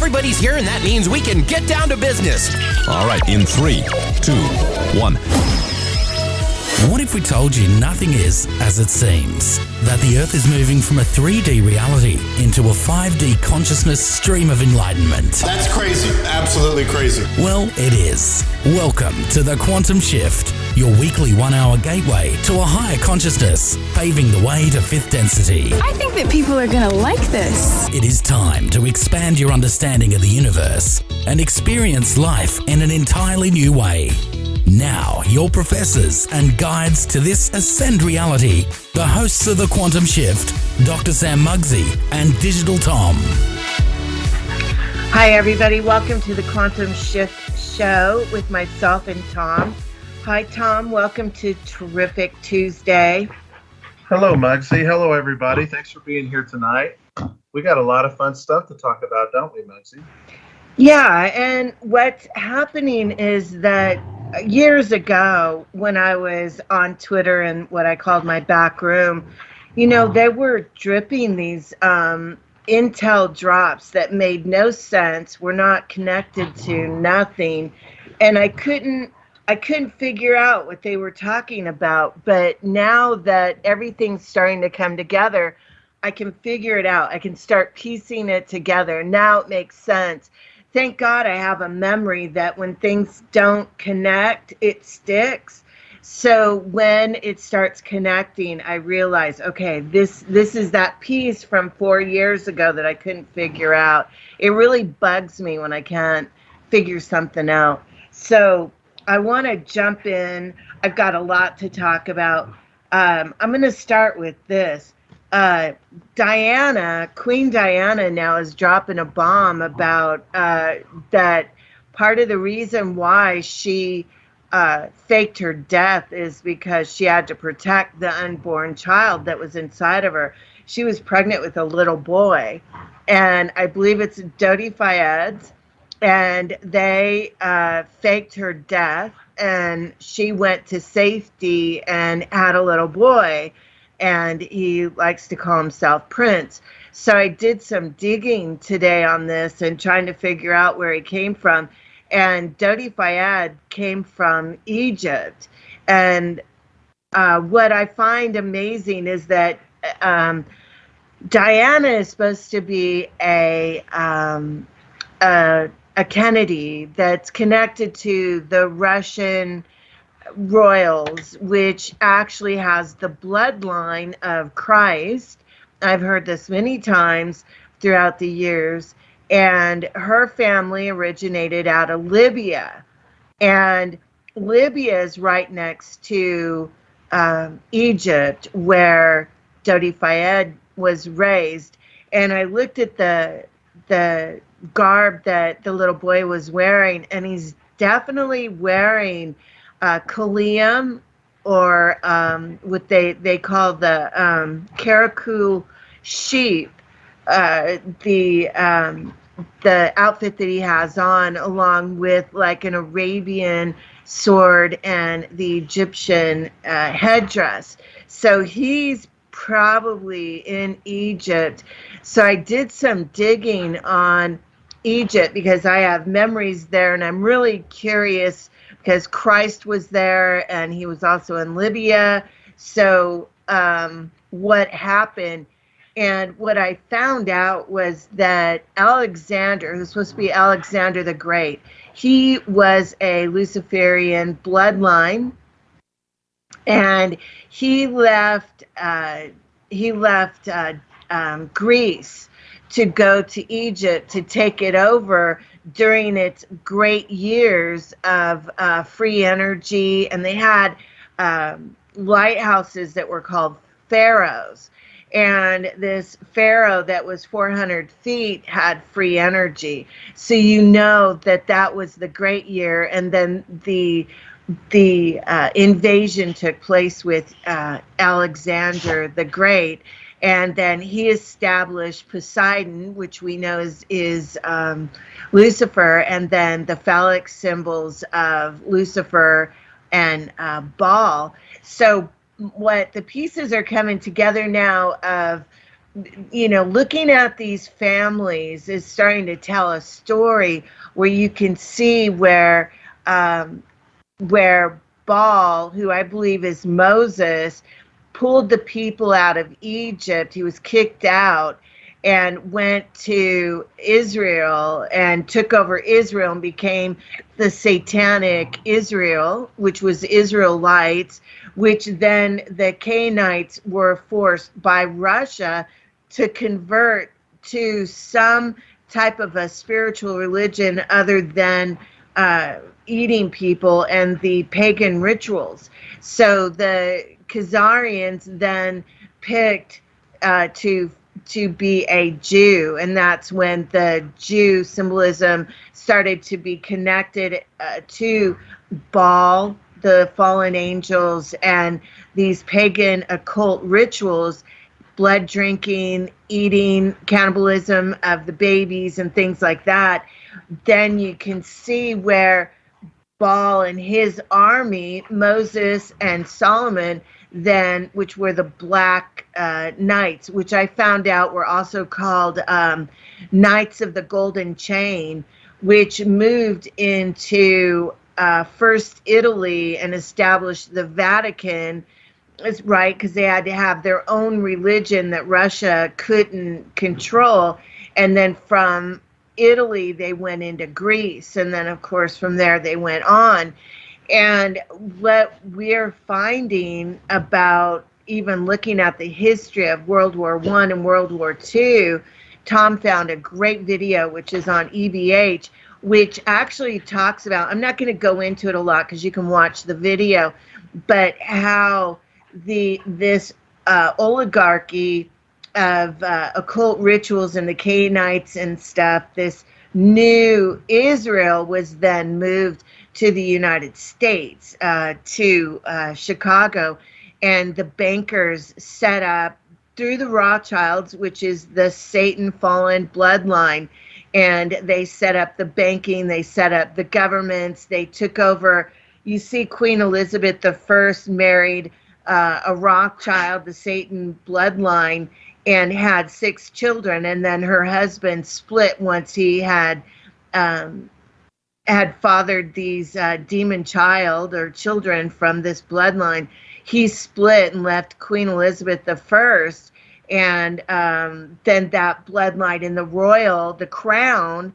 Everybody's here, and that means we can get down to business. All right, in 3, 2, 1. What if we told you nothing is as it seems? That the Earth is moving from a 3D reality into a 5D consciousness stream of enlightenment? That's crazy. Absolutely crazy. Well, it is. Welcome to The Quantum Shift, your weekly 1-hour gateway to a higher consciousness, paving the way to fifth density. I think that people are going to like this. It is time to expand your understanding of the universe and experience life in an entirely new way. Now, your professors and guides to this ascend reality, the hosts of The Quantum Shift, Dr. Sam Mugsy and Digital Tom. Hi, everybody. Welcome to The Quantum Shift Show with myself and Tom. Hi, Tom. Welcome to Terrific Tuesday. Hello, Mugsy. Hello, everybody. Thanks for being here tonight. We got a lot of fun stuff to talk about, don't we, Mugsy? Yeah, and what's happening is that years ago, when I was on Twitter in what I called my back room, you know, they were dripping these intel drops that made no sense, were not connected to nothing, and I couldn't figure out what they were talking about. But now that everything's starting to come together, I can figure it out. I can start piecing it together. Now it makes sense. Thank God I have a memory that when things don't connect, it sticks. So when it starts connecting, I realize, okay, this is that piece from 4 years ago that I couldn't figure out. It really bugs me when I can't figure something out. So I want to jump in. I've got a lot to talk about. I'm going to start with this. Queen Diana now is dropping a bomb about that part of the reason why she faked her death is because she had to protect the unborn child that was inside of her. She was pregnant with a little boy, and I believe it's Dodi Fayed's, and they faked her death, and she went to safety and had a little boy. And he likes to call himself Prince. So I did some digging today on this and trying to figure out where he came from. And Dodi Fayed came from Egypt. And what I find amazing is that Diana is supposed to be a Kennedy that's connected to the Russian royals, which actually has the bloodline of Christ. I've heard this many times throughout the years. And her family originated out of Libya. And Libya is right next to Egypt, where Dodi Fayed was raised. And I looked at the garb that the little boy was wearing, and he's definitely wearing Kalium, or what they call the Karakou sheep, the outfit that he has on, along with like an Arabian sword and the Egyptian headdress. So he's probably in Egypt. So I did some digging on Egypt because I have memories there, and I'm really curious because Christ was there and he was also in Libya. So what happened? And what I found out was that Alexander, who's supposed to be Alexander the Great, he was a Luciferian bloodline, and he left Greece to go to Egypt to take it over during its great years of free energy. And they had lighthouses that were called pharaohs. And this pharaoh that was 400 feet had free energy. So you know that was the great year. And then the invasion took place with Alexander the Great. And then he established Poseidon, which we know is Lucifer, and then the phallic symbols of Lucifer and Baal. So what the pieces are coming together now of looking at these families is starting to tell a story where you can see where Baal, who I believe is Moses, pulled the people out of Egypt. He was kicked out and went to Israel and took over Israel and became the satanic Israel, which was Israelites, which then the Canaanites were forced by Russia to convert to some type of a spiritual religion other than eating people and the pagan rituals. So the Khazarians then picked to be a Jew, and that's when the Jew symbolism started to be connected to Baal, the fallen angels, and these pagan occult rituals, blood drinking, eating, cannibalism of the babies and things like that. Then you can see where Baal and his army, Moses and Solomon, then, which were the Black Knights, which I found out were also called Knights of the Golden Chain, which moved into first Italy and established the Vatican, right, because they had to have their own religion that Russia couldn't control. And then from Italy, they went into Greece. And then, of course, from there, they went on. And what we're finding about even looking at the history of World War I and World War II, Tom found a great video, which is on EBH, which actually talks about, I'm not going to go into it a lot because you can watch the video, but how this oligarchy of occult rituals and the Canaanites and stuff, this new Israel was then moved to the United States, to Chicago, and the bankers set up through the Rothschilds, which is the Satan fallen bloodline, and they set up the banking, they set up the governments, they took over. You see Queen Elizabeth I married a Rothschild, the Satan bloodline, and had 6 children, and then her husband split once he had fathered these demon child or children from this bloodline. He split and left Queen Elizabeth I, and then that bloodline in the crown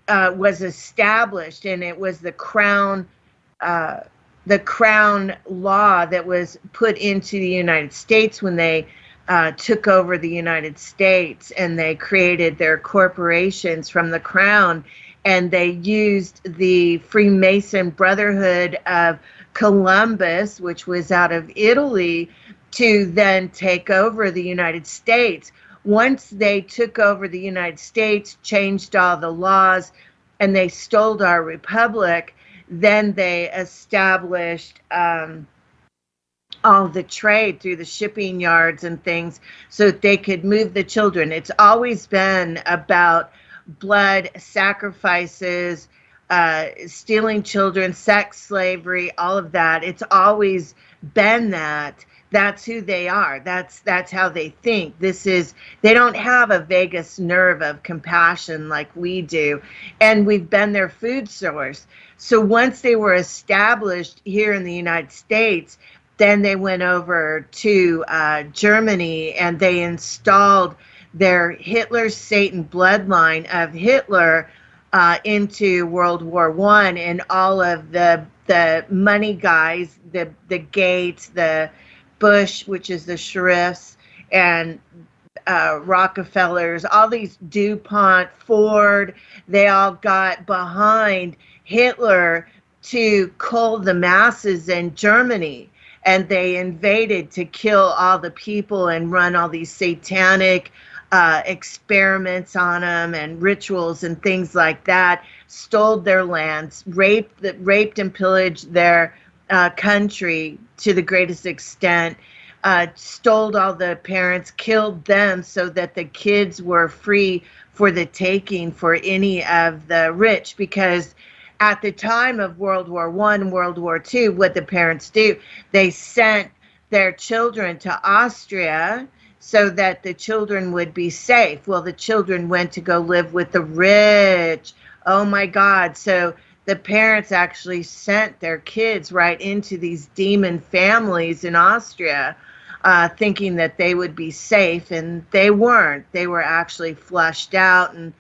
was established, and it was the crown law that was put into the United States when they took over the United States, and they created their corporations from the crown, and they used the Freemason Brotherhood of Columbus, which was out of Italy, to then take over the United States. Once they took over the United States, changed all the laws, and they stole our republic, then they established all the trade through the shipping yards and things so that they could move the children. It's always been about blood sacrifices, stealing children, sex slavery, all of that. It's always been that. That's who they are. That's how they think. They don't have a vagus nerve of compassion like we do. And we've been their food source. So once they were established here in the United States, then they went over to Germany, and they installed their Hitler Satan bloodline of Hitler into World War I, and all of the money guys, the Gates, the Bush, which is the sheriffs, and Rockefellers, all these DuPont, Ford, they all got behind Hitler to cull the masses in Germany. And they invaded to kill all the people and run all these satanic experiments on them and rituals and things like that, stole their lands, raped and pillaged their country to the greatest extent, stole all the parents, killed them so that the kids were free for the taking for any of the rich, because at the time of World War I and World War II, what the parents do, they sent their children to Austria so that the children would be safe. Well, the children went to go live with the rich. Oh my God. So the parents actually sent their kids right into these demon families in Austria, thinking that they would be safe, and they weren't. They were actually flushed out, and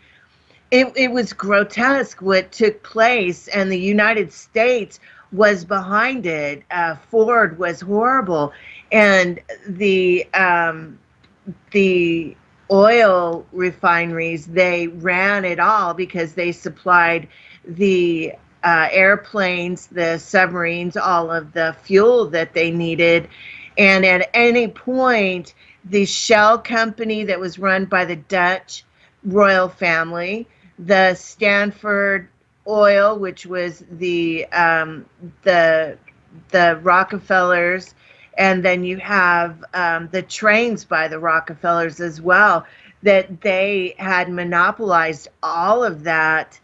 it was grotesque what took place, and the United States was behind it. Ford was horrible, and the oil refineries, they ran it all because they supplied the airplanes, the submarines, all of the fuel that they needed. And at any point, the Shell company that was run by the Dutch royal family, the Stanford Oil, which was the Rockefellers, and then you have the trains by the Rockefellers as well, that they had monopolized all of that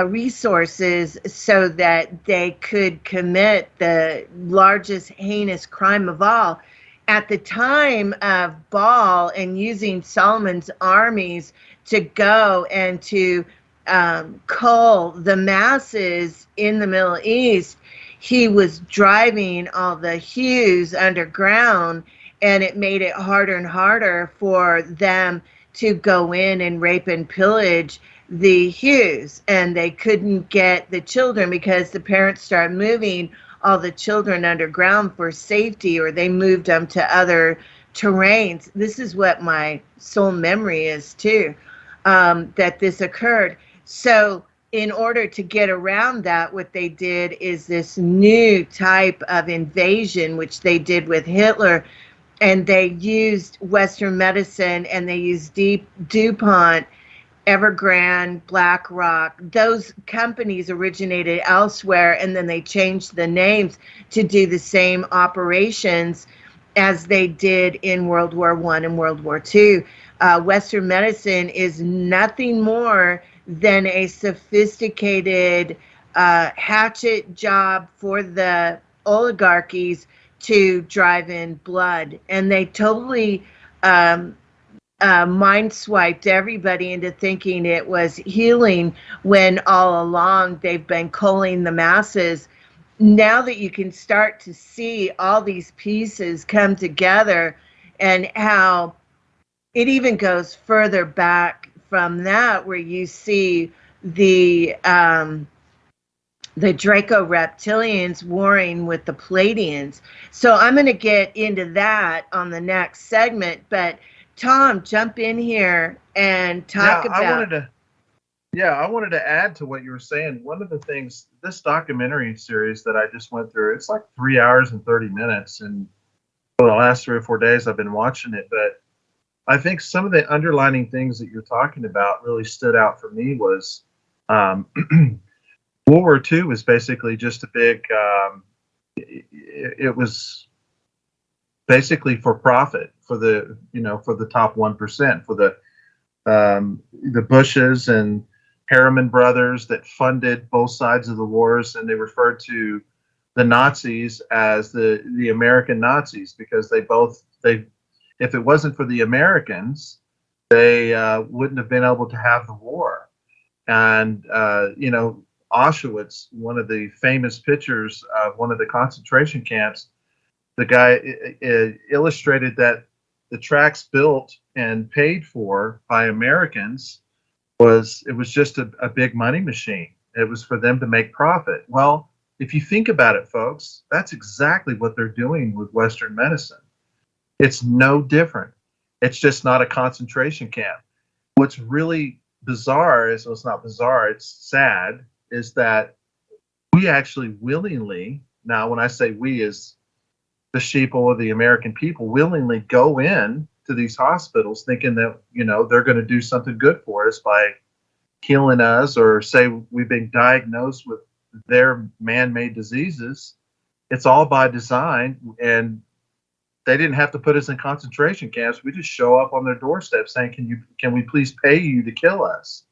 resources so that they could commit the largest heinous crime of all. At the time of Baal and using Solomon's armies to go and to cull the masses in the Middle East, he was driving all the Hughes underground, and it made it harder and harder for them to go in and rape and pillage the Hughes. And they couldn't get the children because the parents started moving all the children underground for safety, or they moved them to other terrains. This is what my soul memory is too, that this occurred. So in order to get around that, what they did is this new type of invasion, which they did with Hitler, and they used Western medicine, and they used DuPont, Evergrande, BlackRock. Those companies originated elsewhere, and then they changed the names to do the same operations as they did in World War I and World War II. Western medicine is nothing more than a sophisticated hatchet job for the oligarchies to drive in blood. And they totally mind swiped everybody into thinking it was healing, when all along they've been culling the masses. Now that you can start to see all these pieces come together, and how it even goes further back from that, where you see the Draco reptilians warring with the Pleiadians. So I'm going to get into that on the next segment, but Tom, jump in here and talk about. I wanted to add to what you were saying. One of the things, this documentary series that I just went through, it's like 3 hours and 30 minutes, and for the last 3 or 4 days I've been watching it. But I think some of the underlining things that you're talking about really stood out for me was World War II was basically just a big, it was basically for profit, for the, for the top 1%, for the Bushes and Harriman brothers that funded both sides of the wars, and they referred to the Nazis as the American Nazis, because they if it wasn't for the Americans, they wouldn't have been able to have the war. And Auschwitz, one of the famous pictures of one of the concentration camps, the guy illustrated that the tracks built and paid for by Americans was just a big money machine. It was for them to make profit. Well, if you think about it, folks, that's exactly what they're doing with Western medicine. It's no different. It's just not a concentration camp. What's really bizarre is, well, it's not bizarre, it's sad, is that we actually willingly, now when I say we, is the sheeple of the American people, willingly go in to these hospitals thinking that, they're going to do something good for us by healing us, or say we've been diagnosed with their man-made diseases. It's all by design, and they didn't have to put us in concentration camps. We just show up on their doorstep saying, can we please pay you to kill us?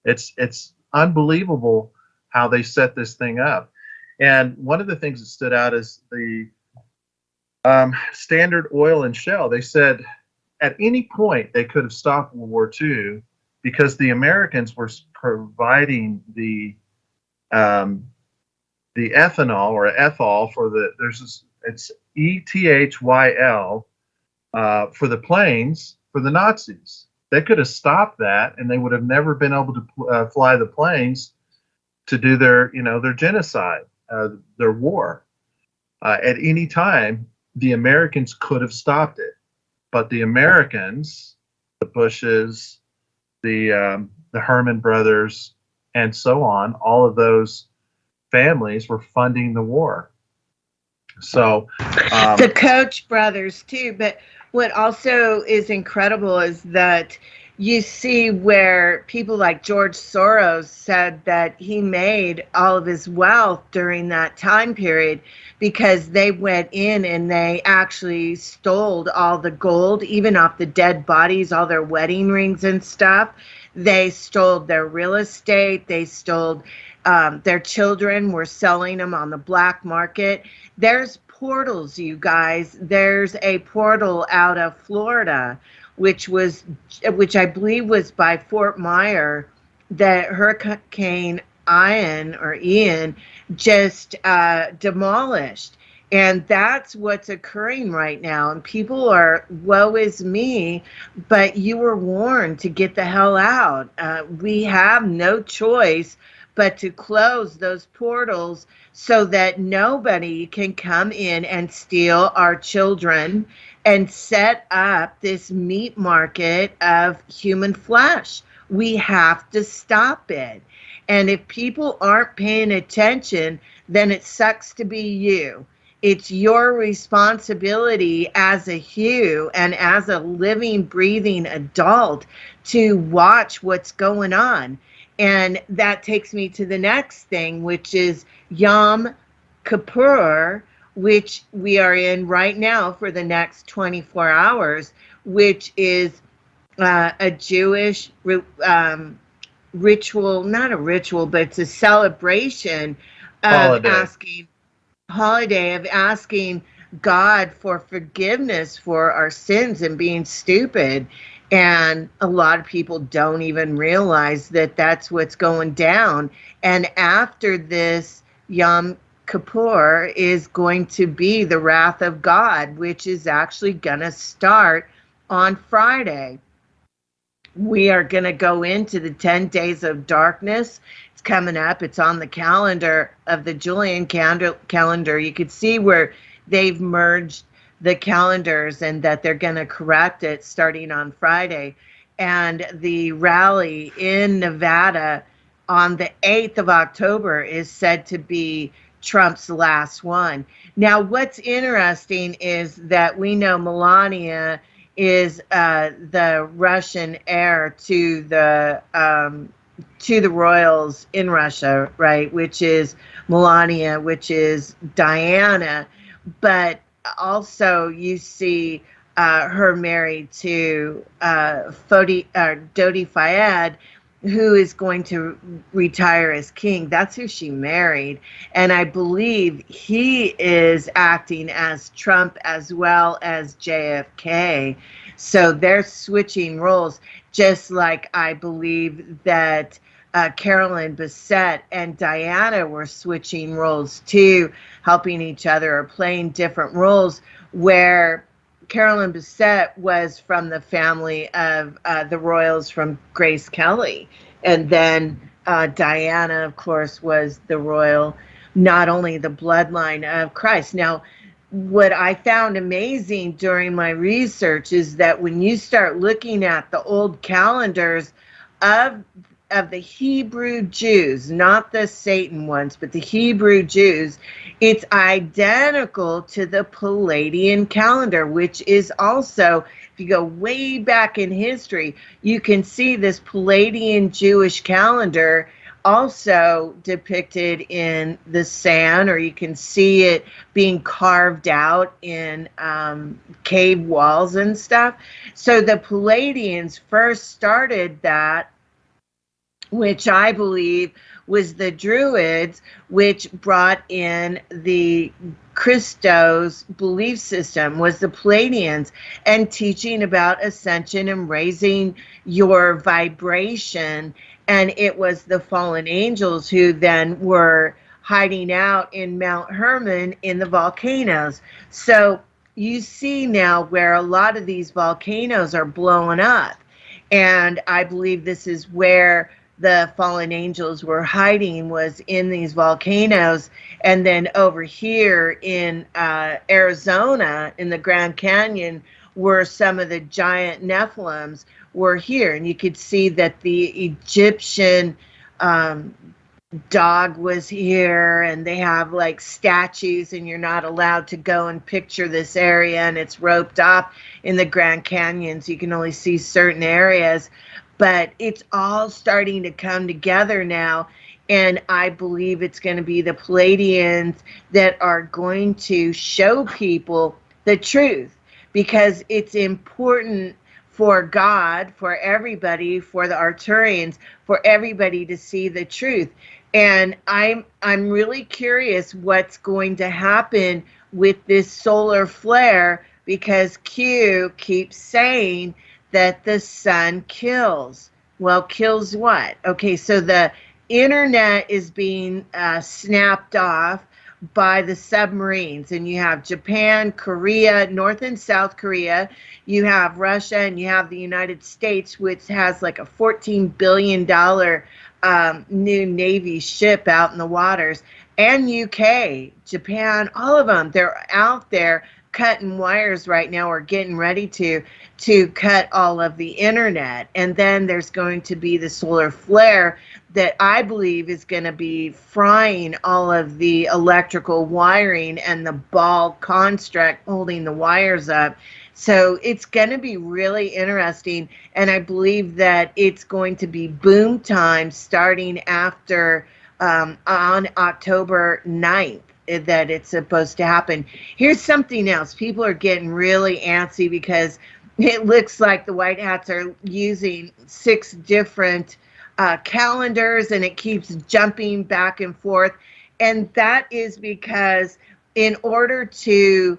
It's unbelievable how they set this thing up. And one of the things that stood out is Standard Oil and Shell, they said at any point they could have stopped World War II because the Americans were providing the ethanol or ethol for it's ETHYL for the planes for the Nazis. They could have stopped that, and they would have never been able to fly the planes to do their genocide, their war. At any time, the Americans could have stopped it, but the Americans, the Bushes, the Herman brothers, and so on, all of those families were funding the war. So the Koch brothers too. But what also is incredible is that you see where people like George Soros said that he made all of his wealth during that time period because they went in and they actually stole all the gold, even off the dead bodies, all their wedding rings and stuff. They stole their real estate. They stole their children, were selling them on the black market. There's portals, you guys. There's a portal out of Florida, which I believe was by Fort Myer, that Hurricane Ian just demolished. And that's what's occurring right now. And people are, woe is me, but you were warned to get the hell out. We have no choice but to close those portals so that nobody can come in and steal our children and set up this meat market of human flesh. We have to stop it. And if people aren't paying attention, then it sucks to be you. It's your responsibility as a Hugh and as a living, breathing adult to watch what's going on. And that takes me to the next thing, which is Yom Kippur, which we are in right now for the next 24 hours, which is a Jewish ritual, not a ritual, but it's a celebration of holiday of asking God for forgiveness for our sins and being stupid. And a lot of people don't even realize that that's what's going down. And after this, Yom Kippur is going to be the wrath of God, which is actually going to start on Friday. We are going to go into the 10 days of darkness. It's coming up. It's on the calendar of the Julian calendar. You could see where they've merged the calendars and that they're going to correct it starting on Friday. And the rally in Nevada on the 8th of October is said to be Trump's last one. Now, what's interesting is that we know Melania is the Russian heir to the royals in Russia, right? Which is Melania, which is Diana, but also you see her married to Dodi Fayed, who is going to retire as king. That's who she married. And I believe he is acting as Trump as well as JFK. So they're switching roles, just like I believe that Carolyn Bessette and Diana were switching roles too, helping each other or playing different roles, where Carolyn Bessette was from the family of the royals from Grace Kelly. And then Diana, of course, was the royal, not only the bloodline of Christ. Now, what I found amazing during my research is that when you start looking at the old calendars of the Hebrew Jews, not the Satan ones, but the Hebrew Jews, it's identical to the Palladian calendar, which is also, if you go way back in history, you can see this Palladian Jewish calendar also depicted in the sand, or you can see it being carved out in cave walls and stuff. So the Palladians first started that, which I believe was the Druids, which brought in the Christo's belief system, was the Pleiadians, and teaching about ascension and raising your vibration. And it was the fallen angels who then were hiding out in Mount Hermon in the volcanoes. So you see now where a lot of these volcanoes are blowing up. And I believe this is where the fallen angels were hiding, was in these volcanoes. And then over here in Arizona, in the Grand Canyon, where some of the giant Nephilims were here. And you could see that the Egyptian dog was here, and they have like statues, and you're not allowed to go and picture this area, and it's roped off in the Grand Canyon, so you can only see certain areas. But it's all starting to come together now, and I believe it's going to be the Pleiadians that are going to show people the truth, because it's important for God, for everybody, for the Arcturians, for everybody to see the truth. And I'm really curious what's going to happen with this solar flare, because Q keeps saying that the sun kills. Well, kills what? Okay, so the internet is being snapped off by the submarines, and you have Japan, Korea, North and South Korea, you have Russia, and you have the United States, which has like a $14 billion new Navy ship out in the waters, and UK, Japan, all of them, they're out there cutting wires right now, or getting ready to cut all of the internet. And then there's going to be the solar flare that I believe is going to be frying all of the electrical wiring and the ball construct holding the wires up. So it's going to be really interesting, and I believe that it's going to be boom time starting after on October 9th that it's supposed to happen. Here's something else. People are getting really antsy because it looks like the White Hats are using 6 different calendars, and it keeps jumping back and forth. And that is because in order to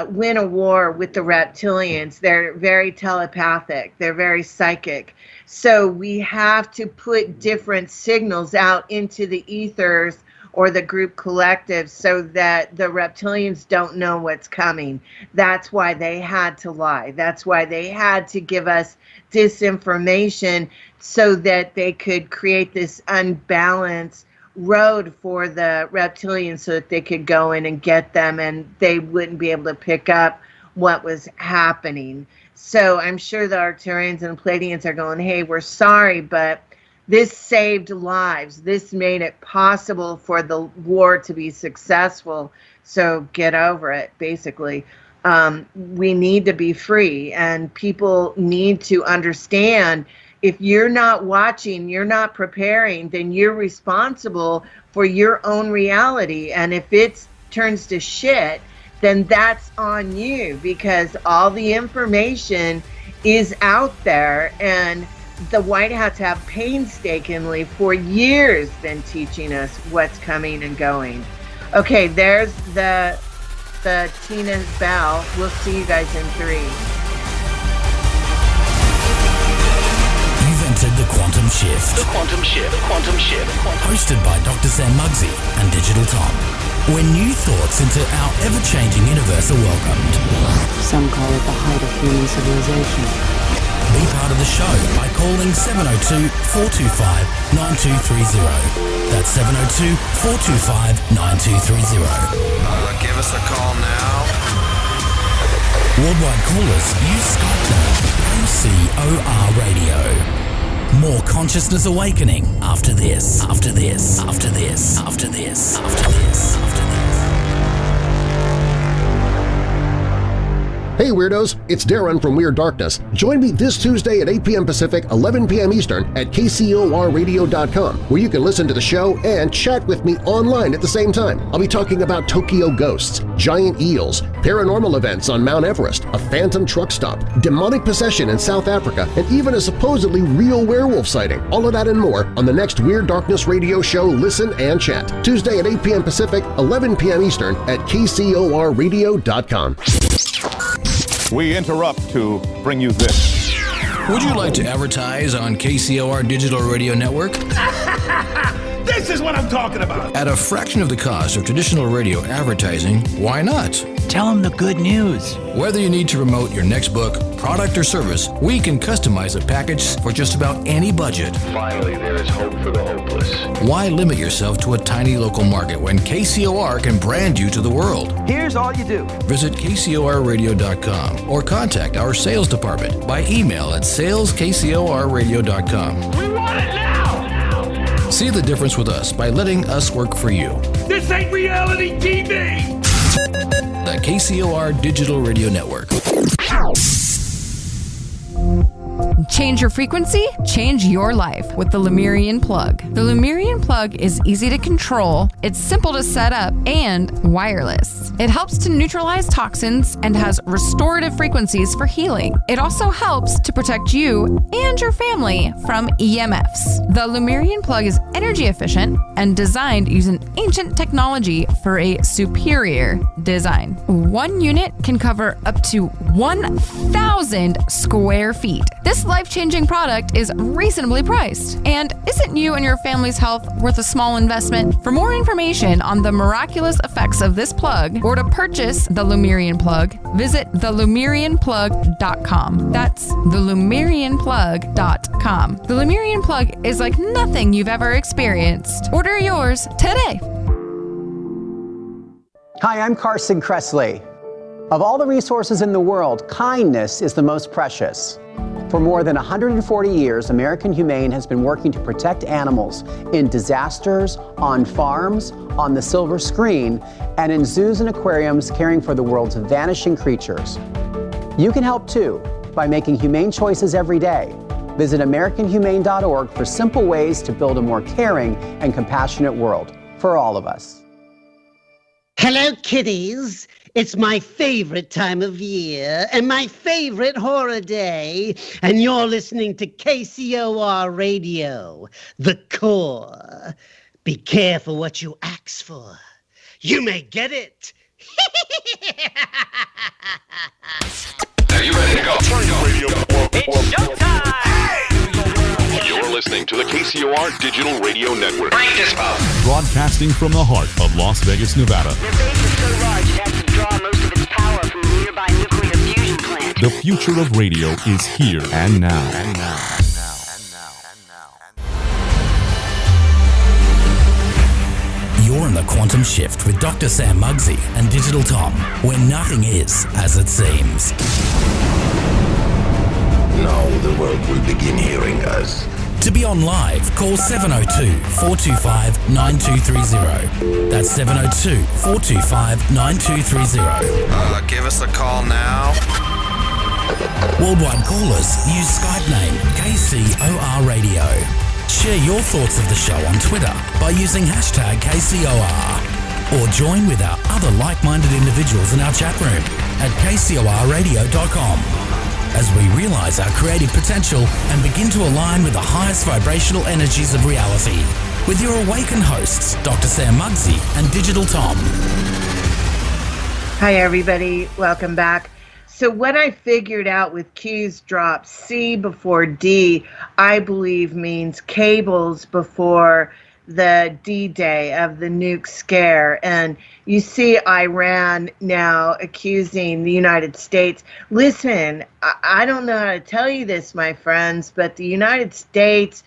win a war with the reptilians, they're very telepathic, they're very psychic. So we have to put different signals out into the ethers or the group collective so that the reptilians don't know what's coming. That's why they had to lie. That's why they had to give us disinformation so that they could create this unbalanced road for the reptilians so that they could go in and get them, and they wouldn't be able to pick up what was happening. So I'm sure the Arcturians and the Pleiadians are going, hey, we're sorry, but this saved lives. This made it possible for the war to be successful. So get over it, basically. We need to be free, and people need to understand, if you're not watching, you're not preparing, then you're responsible for your own reality. And if it turns to shit, then that's on you, because all the information is out there, and the White Hats have painstakingly for years been teaching us what's coming and going. Okay, there's the Tina's bell. We'll see you guys in 3. You've entered the Quantum Shift. The Quantum Shift. The Quantum Shift. Hosted by Dr. Sam Muggsy and Digital Tom, where new thoughts into our ever-changing universe are welcomed. Some call it the height of human civilization. Be part of the show by calling 702-425-9230. That's 702-425-9230. Give us a call now. Worldwide callers use Skype now. OCOR Radio. More consciousness awakening after this. After this. After this. After this. After this. After this. Hey Weirdos, it's Darren from Weird Darkness. Join me this Tuesday at 8 p.m. Pacific, 11 p.m. Eastern at KCORradio.com, where you can listen to the show and chat with me online at the same time. I'll be talking about Tokyo ghosts, giant eels, paranormal events on Mount Everest, a phantom truck stop, demonic possession in South Africa, and even a supposedly real werewolf sighting. All of that and more on the next Weird Darkness radio show Listen and Chat, Tuesday at 8 p.m. Pacific, 11 p.m. Eastern at KCORradio.com. We interrupt to bring you this. Would you like to advertise on KCOR Digital Radio Network? This is what I'm talking about. At a fraction of the cost of traditional radio advertising, why not? Tell them the good news. Whether you need to promote your next book, product, or service, we can customize a package for just about any budget. Finally, there is hope for the hopeless. Why limit yourself to a tiny local market when KCOR can brand you to the world? Here's all you do. Visit KCORradio.com or contact our sales department by email at saleskcorradio.com. We want it now! See the difference with us by letting us work for you. This ain't reality TV! The KCOR Digital Radio Network. Change your frequency, change your life with the Lemurian Plug. The Lemurian Plug is easy to control, it's simple to set up, and wireless. It helps to neutralize toxins and has restorative frequencies for healing. It also helps to protect you and your family from EMFs. The Lemurian Plug is energy efficient and designed using ancient technology for a superior design. One unit can cover up to 1,000 square feet. This life-changing product is reasonably priced. And isn't you and your family's health worth a small investment? For more information on the miraculous effects of this plug or to purchase the Lemurian Plug, visit thelumerianplug.com. That's thelumerianplug.com. The Lemurian Plug is like nothing you've ever experienced. Order yours today. Hi, I'm Carson Kressley. Of all the resources in the world, kindness is the most precious. For more than 140 years, American Humane has been working to protect animals in disasters, on farms, on the silver screen, and in zoos and aquariums caring for the world's vanishing creatures. You can help too by making humane choices every day. Visit AmericanHumane.org for simple ways to build a more caring and compassionate world for all of us. Hello, kitties. It's my favorite time of year and my favorite horror day. And you're listening to KCOR Radio, the core. Be careful what you ask for. You may get it. Are you ready to go? It's showtime! You're listening to the KCOR Digital Radio Network. Break this up. Broadcasting from the heart of Las Vegas, Nevada. Their base is so large it has to draw most of its power from the nearby nuclear fusion plant. The future of radio is here and now. You're in the Quantum Shift with Dr. Sam Muggsy and Digital Tom, where nothing is as it seems. Now the world will begin hearing us. To be on live, call 702-425-9230. That's 702-425-9230. Give us a call now. Worldwide callers use Skype name KCOR Radio. Share your thoughts of the show on Twitter by using hashtag KCOR. Or join with our other like-minded individuals in our chat room at KCORradio.com. as we realize our creative potential and begin to align with the highest vibrational energies of reality. With your awakened hosts, Dr. Sam Muggsy and Digital Tom. Hi, everybody. Welcome back. So what I figured out with Q's drop, C before D, I believe means cables before the D-Day of the nuke scare. And you see Iran now accusing the United States. Listen, I don't know how to tell you this, my friends, but the United States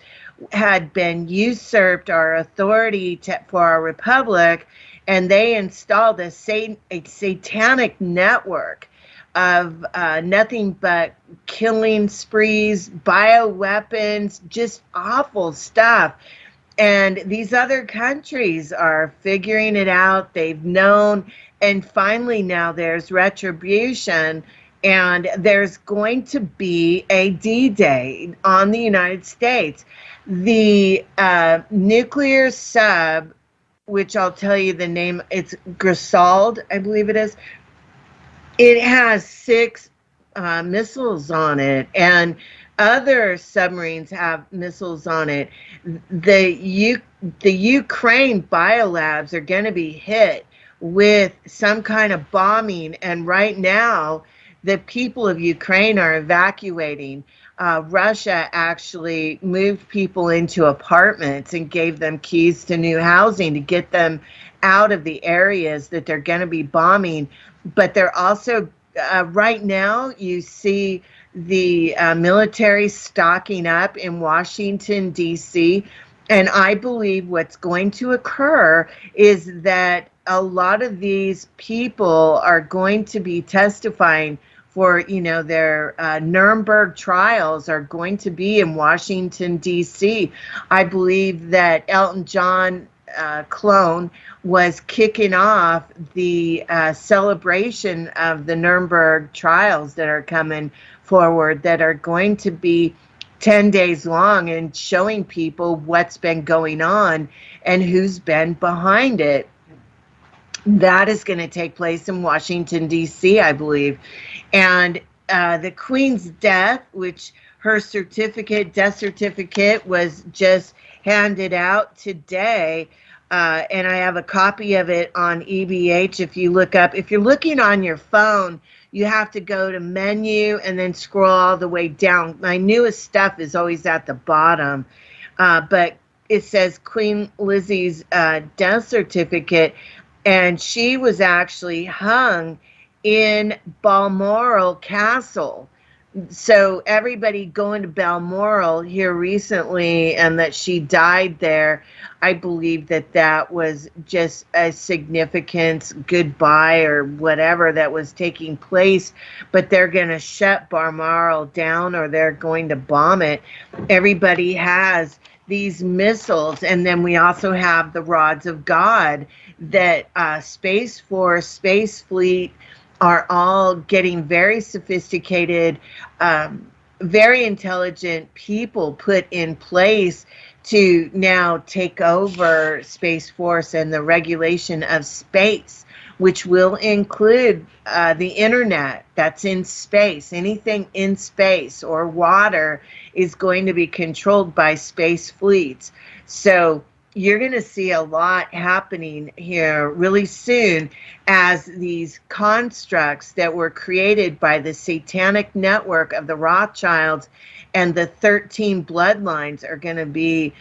had been usurped our authority for our republic, and they installed a satanic network of nothing but killing sprees, bioweapons, just awful stuff. And these other countries are figuring it out. They've known. And finally now there's retribution. And there's going to be a D-Day on the United States. The nuclear sub, which I'll tell you the name, it's Griswold, I believe it is. It has 6 missiles on it, and other submarines have missiles on it. The Ukraine biolabs are going to be hit with some kind of bombing, and right now the people of Ukraine are evacuating. Russia actually moved people into apartments and gave them keys to new housing to get them out of the areas that they're going to be bombing. But they're also, right now, you see the military stocking up in Washington, D.C., and I believe what's going to occur is that a lot of these people are going to be testifying for, their Nuremberg trials are going to be in Washington, D.C. I believe that Elton John clone was kicking off the celebration of the Nuremberg trials that are coming forward, that are going to be 10 days long, and showing people what's been going on and who's been behind it. That is going to take place in Washington, D.C., I believe. And the Queen's death, which her death certificate was just handed out today, and I have a copy of it on EBH. If you're looking on your phone, you have to go to menu and then scroll all the way down. My newest stuff is always at the bottom, but it says Queen Lizzie's death certificate, and she was actually hung in Balmoral Castle. So everybody going to Balmoral here recently, and that she died there, I believe that was just a significant goodbye or whatever that was taking place. But they're going to shut Balmoral down, or they're going to bomb it. Everybody has these missiles, and then we also have the rods of God that Space Force, Space Fleet are all getting very sophisticated, very intelligent people put in place to now take over Space Force and the regulation of space, which will include the internet that's in space. Anything in space or water is going to be controlled by space fleets. So you're going to see a lot happening here really soon, as these constructs that were created by the satanic network of the Rothschilds and the 13 bloodlines are going to be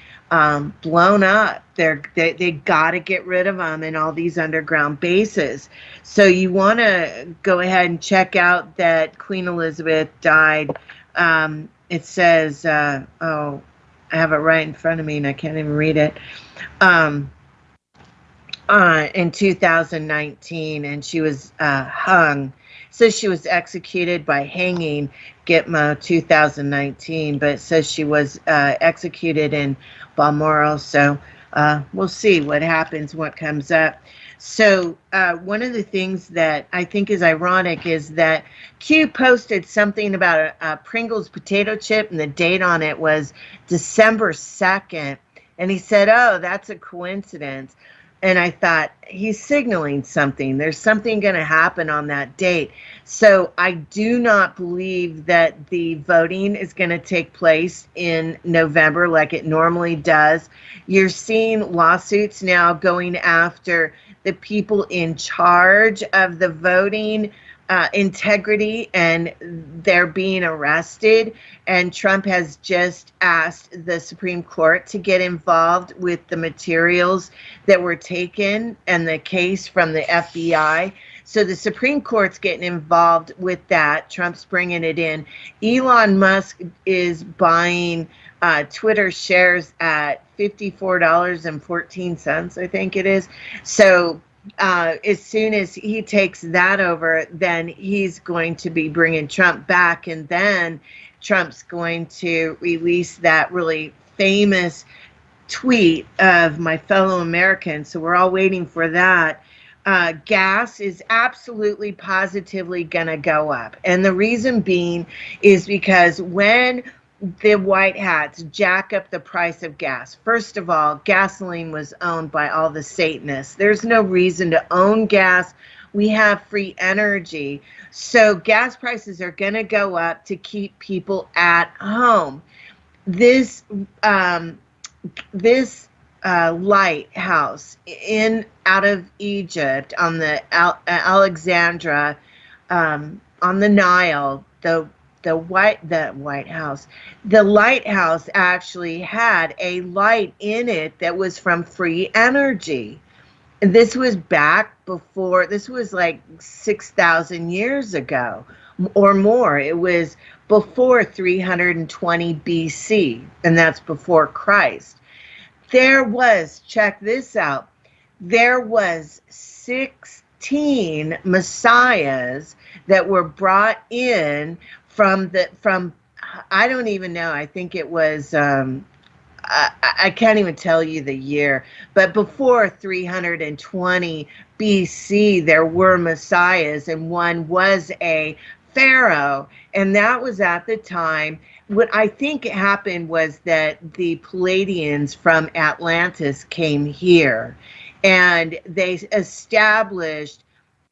blown up. They got to get rid of them in all these underground bases. So you want to go ahead and check out that Queen Elizabeth died. It says, I have it right in front of me and I can't even read it. In 2019, and she was hung. So she was executed by hanging, Gitmo 2019, but it says she was executed in Balmoral. So we'll see what happens, what comes up. So one of the things that I think is ironic is that Q posted something about a Pringles potato chip, and the date on it was December 2nd. And he said, oh, that's a coincidence. And I thought, he's signaling something. There's something going to happen on that date. So I do not believe that the voting is going to take place in November like it normally does. You're seeing lawsuits now going after the people in charge of the voting integrity, and they're being arrested. And Trump has just asked the Supreme Court to get involved with the materials that were taken and the case from the FBI. So the Supreme Court's getting involved with that. Trump's bringing it in. Elon Musk is buying Twitter shares at $54.14, I think it is. So as soon as he takes that over, then he's going to be bringing Trump back, and then Trump's going to release that really famous tweet of my fellow Americans. So we're all waiting for that. gas is absolutely positively going to go up. And the reason being is because when the white hats jack up the price of gas, first of all, gasoline was owned by all the Satanists. There's no reason to own gas. We have free energy. So gas prices are going to go up to keep people at home. This lighthouse out of Egypt on the Alexandra on the Nile, the lighthouse actually had a light in it that was from free energy. And this was back before, this was like 6,000 years ago or more. It was before 320 BC, and that's before Christ. There was, check this out, there was 16 messiahs that were brought in from I don't even know, I think it was, I can't even tell you the year, but before 320 BC, there were messiahs, and one was a pharaoh, and that was at the time. What I think happened was that the Palladians from Atlantis came here, and they established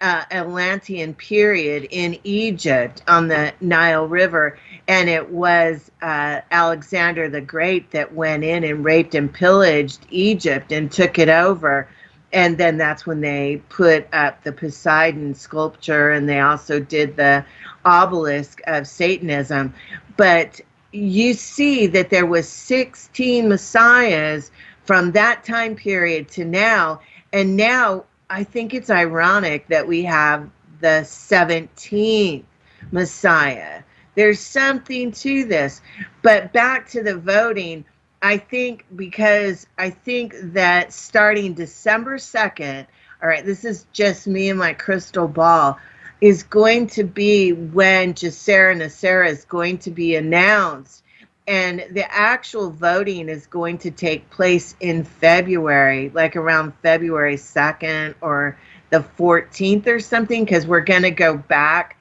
Atlantean period in Egypt on the Nile River, and it was Alexander the Great that went in and raped and pillaged Egypt and took it over. And then that's when they put up the Poseidon sculpture, and they also did the obelisk of Satanism. But you see that there was 16 messiahs from that time period to now, and now I think it's ironic that we have the 17th Messiah. There's something to this. But back to the voting, I think that starting December 2nd, all right, this is just me and my crystal ball, is going to be when GESARA NESARA is going to be announced. And the actual voting is going to take place in February, like around February 2nd or the 14th or something, because we're going to go back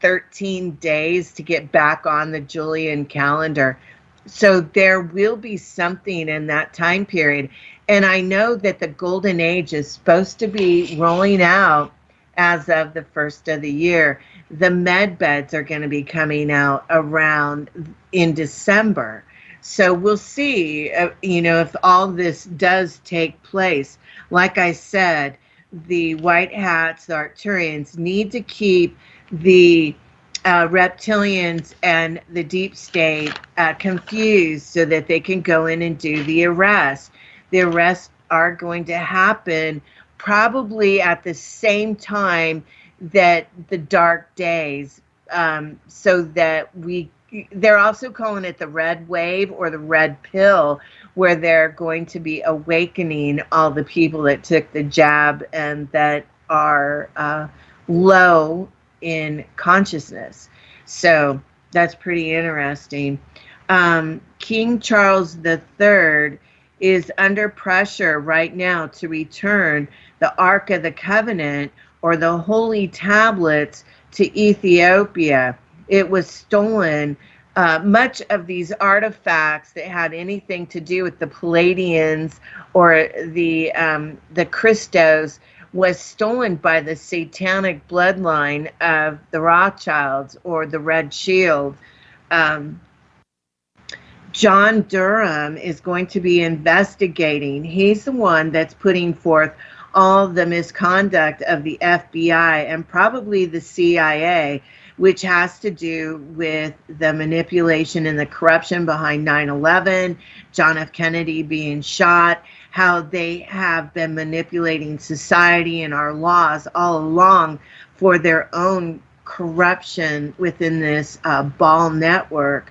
13 days to get back on the Julian calendar. So there will be something in that time period. And I know that the Golden Age is supposed to be rolling out as of the first of the year. The med beds are going to be coming out around in December. So we'll see, if all this does take place. Like I said, the white hats, the Arcturians, need to keep the reptilians and the deep state confused so that they can go in and do the arrests. The arrests are going to happen probably at the same time that the dark days, so that they're also calling it the red wave or the red pill, where they're going to be awakening all the people that took the jab and that are low in consciousness. So that's pretty interesting. King Charles III is under pressure right now to return the Ark of the Covenant, or the holy tablets, to Ethiopia. It was stolen. Much of these artifacts that had anything to do with the Palladians or the Christos was stolen by the satanic bloodline of the Rothschilds or the Red Shield. John Durham is going to be investigating. He's the one that's putting forth all the misconduct of the FBI and probably the CIA, which has to do with the manipulation and the corruption behind 9/11, John F. Kennedy being shot, how they have been manipulating society and our laws all along for their own corruption within this ball network.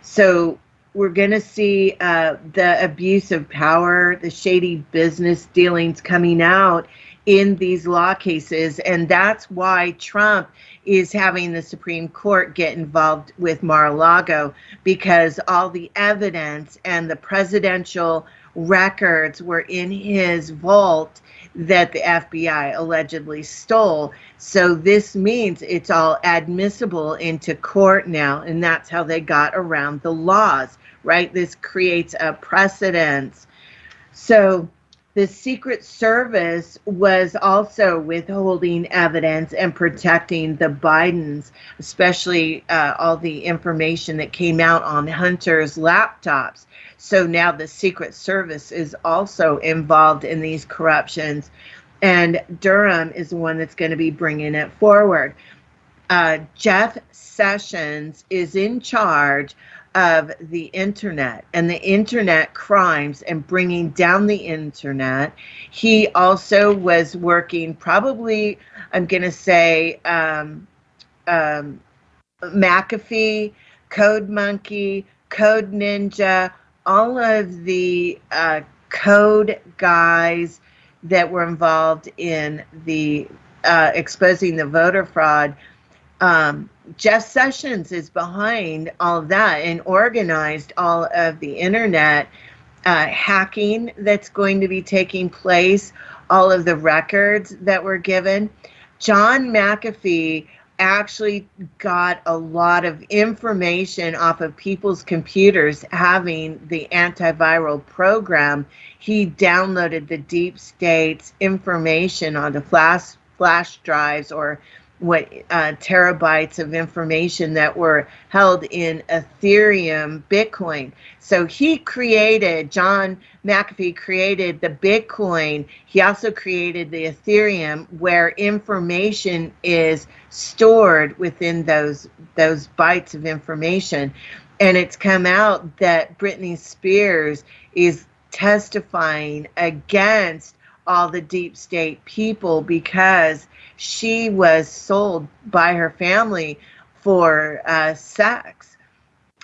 So we're going to see the abuse of power, the shady business dealings coming out in these law cases. And that's why Trump is having the Supreme Court get involved with Mar-a-Lago, because all the evidence and the presidential records were in his vault that the FBI allegedly stole. So this means it's all admissible into court now, and that's how they got around the laws, right? This creates a precedence. So the Secret Service was also withholding evidence and protecting the Bidens, especially all the information that came out on Hunter's laptops. So now the Secret Service is also involved in these corruptions, and Durham is the one that's going to be bringing it forward. Jeff Sessions is in charge of the internet and the internet crimes and bringing down the internet. He also was working, probably, I'm going to say, McAfee, Code Monkey, Code Ninja, all of the code guys that were involved in the exposing the voter fraud. Jeff Sessions is behind all of that and organized all of the internet hacking that's going to be taking place, all of the records that were given. John McAfee actually got a lot of information off of people's computers having the antiviral program. He downloaded the deep state's information onto flash drives, or what terabytes of information that were held in Ethereum Bitcoin. So John McAfee created the Bitcoin. He also created the Ethereum, where information is stored within those bytes of information. And it's come out that Britney Spears is testifying against all the deep state people because she was sold by her family for sex,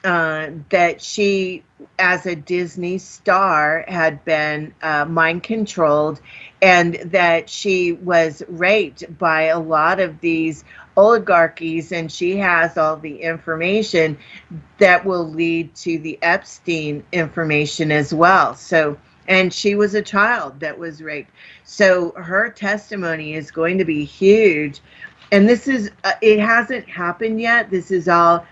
that she, as a Disney star, had been mind controlled, and that she was raped by a lot of these oligarchies, and she has all the information that will lead to the Epstein information as well. So, and she was a child that was raped. So her testimony is going to be huge. And this is, it hasn't happened yet. This is all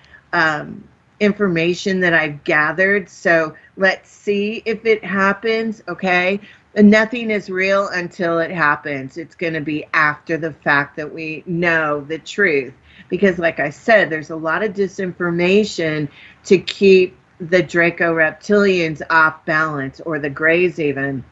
information that I've gathered. So let's see if it happens, okay? And nothing is real until it happens. It's going to be after the fact that we know the truth. Because like I said, there's a lot of disinformation to keep the Draco reptilians off balance, or the Greys even.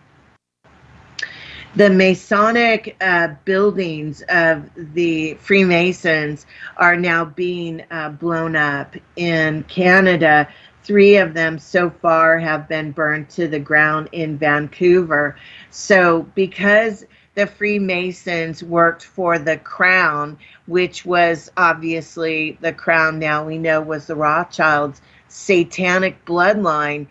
The Masonic buildings of the Freemasons are now being blown up in Canada. 3 of them so far have been burned to the ground in Vancouver. So because the Freemasons worked for the Crown, which was obviously the Crown now we know was the Rothschilds' satanic bloodline,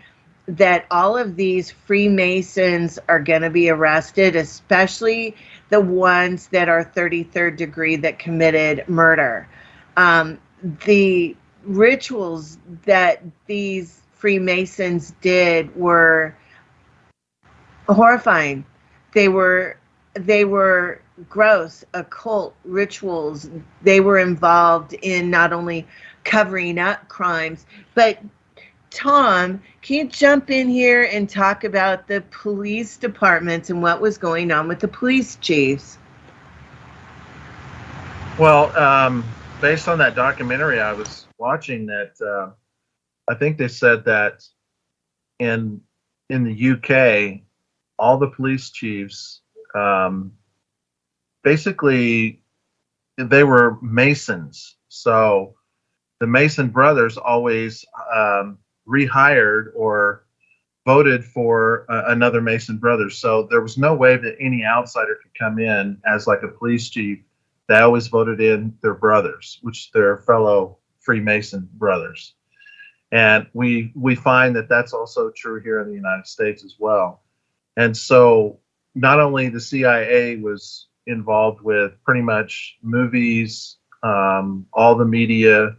that all of these Freemasons are going to be arrested, especially the ones that are 33rd degree that committed murder. The rituals that these Freemasons did were horrifying. They were gross, occult rituals. They were involved in not only covering up crimes, but Tom, can you jump in here and talk about the police departments and what was going on with the police chiefs? Well, based on that documentary I was watching, that I think they said that in the UK, all the police chiefs, basically, they were Masons. So the Mason brothers always rehired or voted for another Mason brother. So there was no way that any outsider could come in as like a police chief. They always voted in their brothers, which their fellow Freemason brothers. And we find that that's also true here in the United States as well. And so, not only the CIA was involved with pretty much movies, all the media,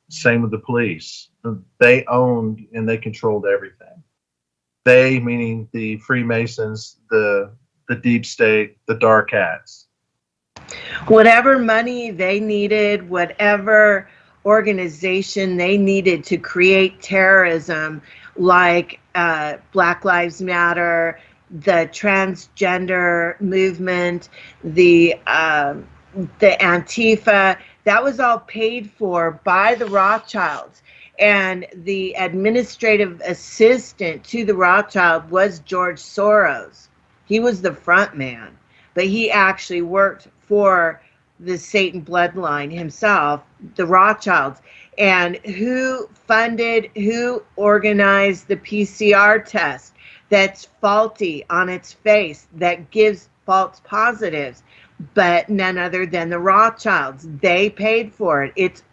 same with the police. They owned and they controlled everything. They, meaning the Freemasons, the deep state, the dark hats. Whatever money they needed, whatever organization they needed to create terrorism, like Black Lives Matter, the transgender movement, the Antifa, that was all paid for by the Rothschilds. And the administrative assistant to the Rothschild was George Soros. He was the front man, but he actually worked for the Satan bloodline himself, the Rothschilds. And who organized the PCR test that's faulty on its face, that gives false positives? But none other than the Rothschilds. They paid for it. It's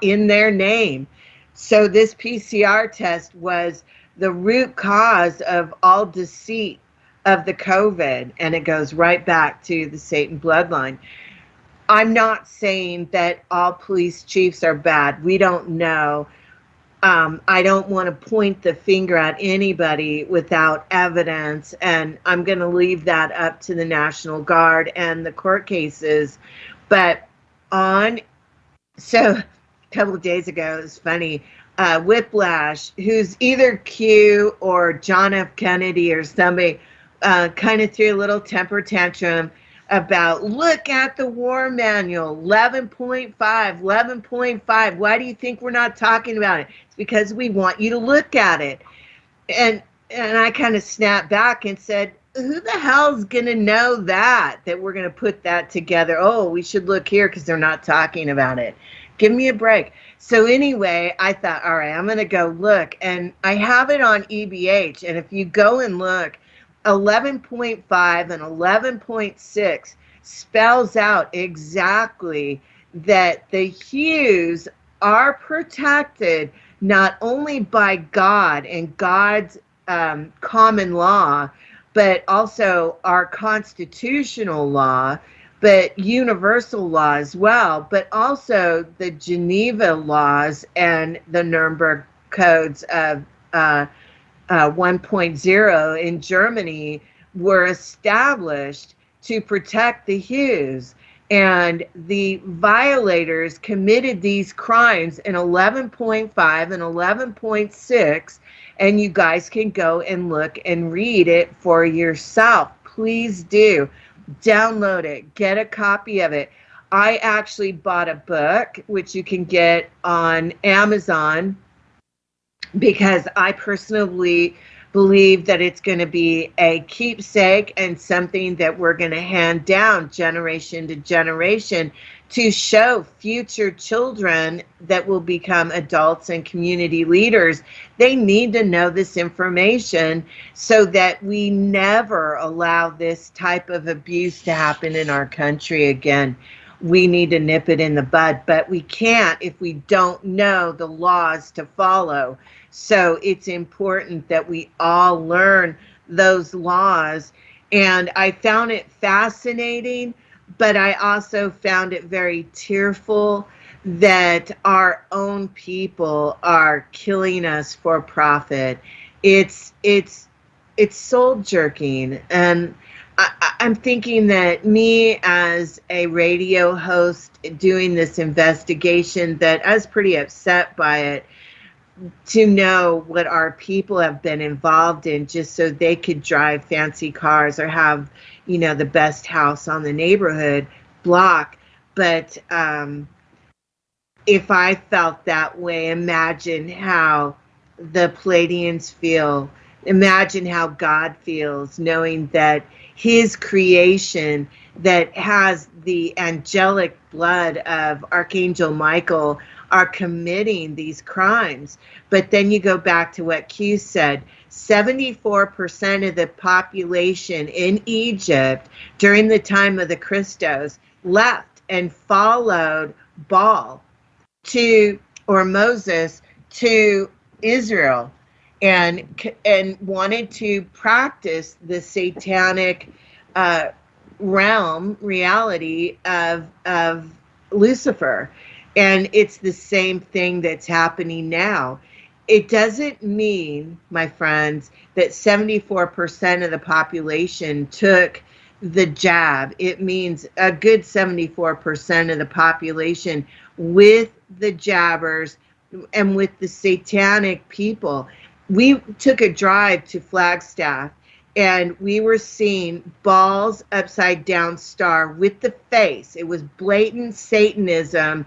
in their name. So this PCR test was the root cause of all deceit of the COVID, and it goes right back to the Satan bloodline. I'm not saying that all police chiefs are bad. We don't know. I don't want to point the finger at anybody without evidence, and I'm going to leave that up to the National Guard and the court cases. But so a couple of days ago, it was funny, Whiplash, who's either Q or John F. Kennedy or somebody, kind of threw a little temper tantrum about, look at the war manual, 11.5. Why do you think we're not talking about it? It's because we want you to look at it. And I kind of snapped back and said, who the hell's going to know that we're going to put that together? Oh, we should look here because they're not talking about it. Give me a break. So anyway, I thought, all right, I'm going to go look. And I have it on EBH. And if you go and look, 11.5 and 11.6 spells out exactly that the Hughes are protected not only by God and God's common law, but also our constitutional law, but universal law as well, but also the Geneva laws and the Nuremberg codes of 1.0 in Germany were established to protect the Hughes. And the violators committed these crimes in 11.5 and 11.6, and you guys can go and look and read it for yourself. Please do. Download it. Get a copy of it. I actually bought a book, which you can get on Amazon, because I personally believe that it's going to be a keepsake and something that we're going to hand down generation to generation to show future children that will become adults and community leaders. They need to know this information so that we never allow this type of abuse to happen in our country again. We need to nip it in the bud, but we can't if we don't know the laws to follow. So it's important that we all learn those laws. And I found it fascinating, but I also found it very tearful that our own people are killing us for profit. It's soul jerking. And I'm thinking that me as a radio host doing this investigation, that I was pretty upset by it, to know what our people have been involved in just so they could drive fancy cars or have, the best house on the neighborhood block. But if I felt that way, imagine how the Pleiadians feel. Imagine how God feels, knowing that his creation that has the angelic blood of Archangel Michael are committing these crimes. But then you go back to what Q said, 74% of the population in Egypt during the time of the Christos left and followed Moses to Israel. and wanted to practice the satanic reality of Lucifer. And it's the same thing that's happening now. It doesn't mean, my friends, that 74% of the population took the jab. It means a good 74% of the population with the jabbers and with the satanic people. We took a drive to Flagstaff, and we were seeing balls upside down star with the face. It was blatant Satanism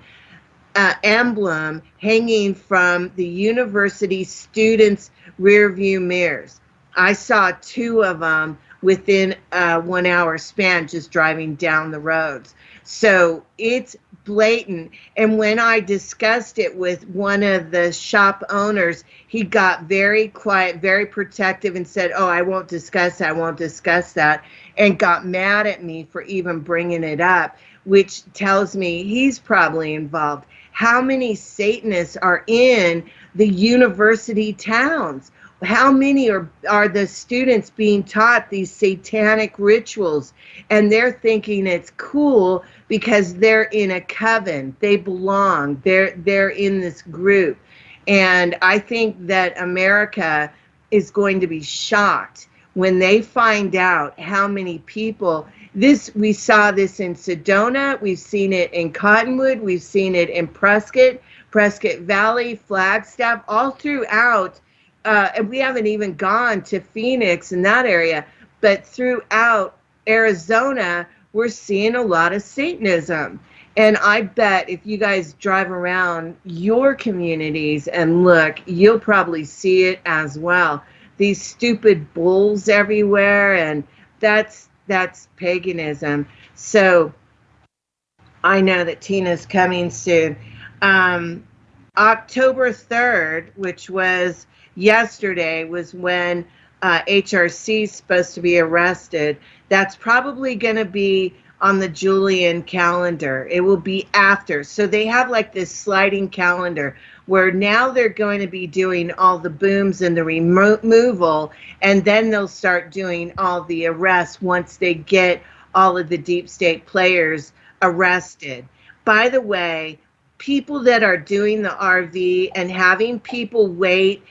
emblem hanging from the university students' rear view mirrors. I saw 2 of them within a 1 hour span just driving down the roads. So it's blatant. And when I discussed it with one of the shop owners, he got very quiet, very protective, and said, "Oh, I won't discuss that," and got mad at me for even bringing it up, which tells me he's probably involved. How many Satanists are in the university towns? How many are the students being taught these satanic rituals, and they're thinking it's cool because they're in a coven, they belong, they're in this group. And I think that America is going to be shocked when they find out how many people we saw this in Sedona, we've seen it in Cottonwood, we've seen it in Prescott Valley, Flagstaff, all throughout. And we haven't even gone to Phoenix in that area, but throughout Arizona, we're seeing a lot of Satanism. And I bet if you guys drive around your communities and look, you'll probably see it as well. These stupid bulls everywhere, and that's paganism. So I know that Tina's coming soon. October 3rd, which was yesterday, was when HRC is supposed to be arrested. That's probably going to be on the Julian calendar. It will be after. So they have like this sliding calendar where now they're going to be doing all the booms and the removal, and then they'll start doing all the arrests once they get all of the deep state players arrested. By the way, people that are doing the RV and having people wait,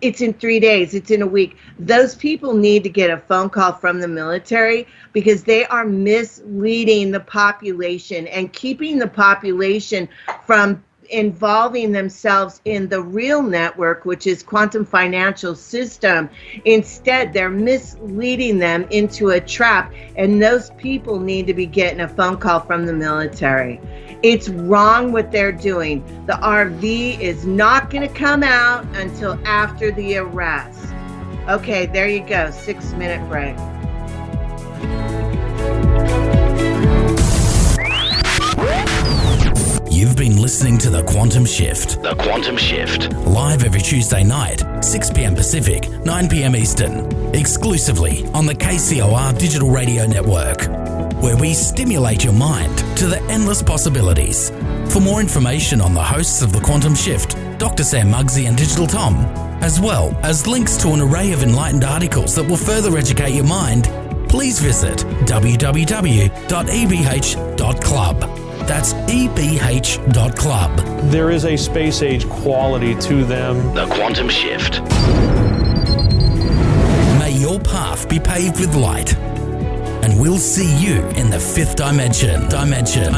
it's in 3 days, it's in a week. Those people need to get a phone call from the military because they are misleading the population and keeping the population from involving themselves in the real network, which is Quantum Financial System. Instead, they're misleading them into a trap, and those people need to be getting a phone call from the military. It's wrong what they're doing. The RV is not going to come out until after the arrest. Okay, there you go. 6-minute break. You've been listening to The Quantum Shift. The Quantum Shift. Live every Tuesday night, 6 p.m. Pacific, 9 p.m. Eastern. Exclusively on the KCOR Digital Radio Network, where we stimulate your mind to the endless possibilities. For more information on the hosts of The Quantum Shift, Dr. Sam Muggsy and Digital Tom, as well as links to an array of enlightened articles that will further educate your mind, please visit www.ebh.club. That's ebh.club. There is a space-age quality to them. The Quantum Shift. May your path be paved with light, and we'll see you in the fifth dimension. Dimension.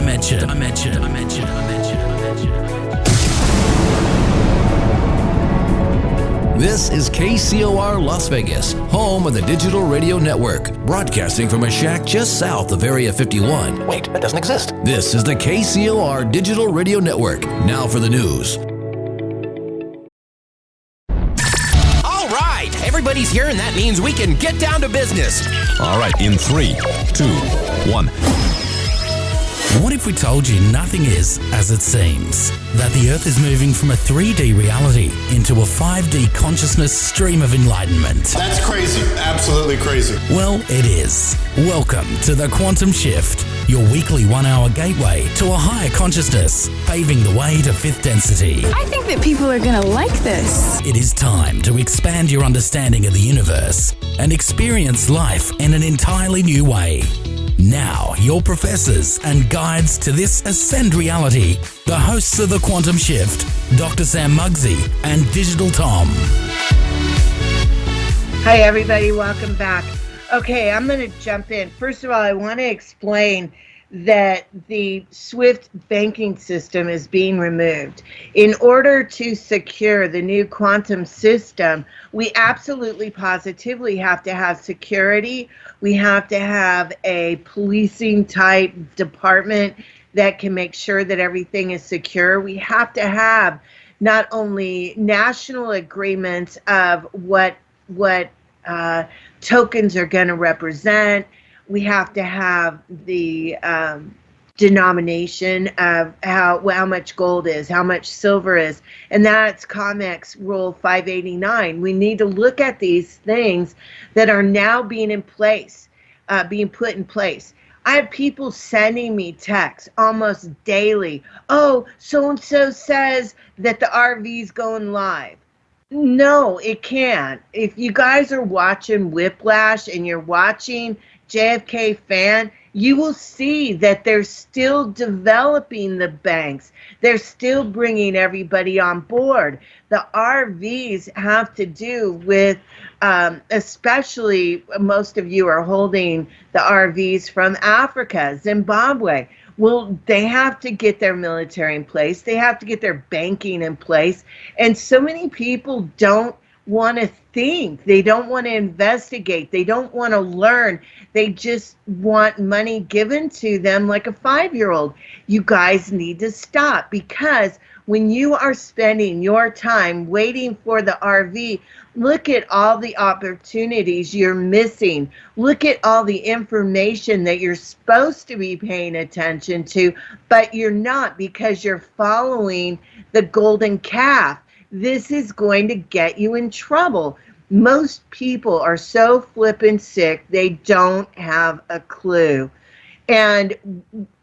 This is KCOR Las Vegas, home of the Digital Radio Network, broadcasting from a shack just south of Area 51. Wait, that doesn't exist. This is the KCOR Digital Radio Network. Now for the news. All right, everybody's here, and that means we can get down to business. All right, in 3, 2, 1. What if we told you nothing is as it seems? that the Earth is moving from a 3D reality into a 5D consciousness stream of enlightenment? That's crazy. Absolutely crazy. Well, it is. Welcome to The Quantum Shift, your weekly 1-hour gateway to a higher consciousness, paving the way to fifth density. I think that people are going to like this. It is time to expand your understanding of the universe and experience life in an entirely new way. Now, your professors and guides to this ascend reality, the hosts of The Quantum Shift, Dr. Sam Muggsy and Digital Tom. Hi, everybody. Welcome back. Okay, I'm going to jump in. First of all, I want to explain that the SWIFT banking system is being removed. In order to secure the new quantum system, we absolutely positively have to have security. We have to have a policing type department that can make sure that everything is secure. We have to have not only national agreements of what tokens are going to represent. We have to have the denomination of how much gold is, how much silver is, and that's COMEX Rule 589. We need to look at these things that are now being put in place. I have people sending me texts almost daily. Oh, so-and-so says that the RV's going live. No, it can't. If you guys are watching Whiplash and you're watching JFK Fan, you will see that they're still developing the banks. They're still bringing everybody on board. The RVs have to do with, especially most of you are holding the RVs from Africa, Zimbabwe. Well, they have to get their military in place. They have to get their banking in place. And so many people don't want to think. They don't want to investigate. They don't want to learn. They just want money given to them like a 5-year-old. You guys need to stop, because when you are spending your time waiting for the RV, look at all the opportunities you're missing. Look at all the information that you're supposed to be paying attention to, but you're not, because you're following the golden calf. This is going to get you in trouble. Most people are so flippin' sick, they don't have a clue. And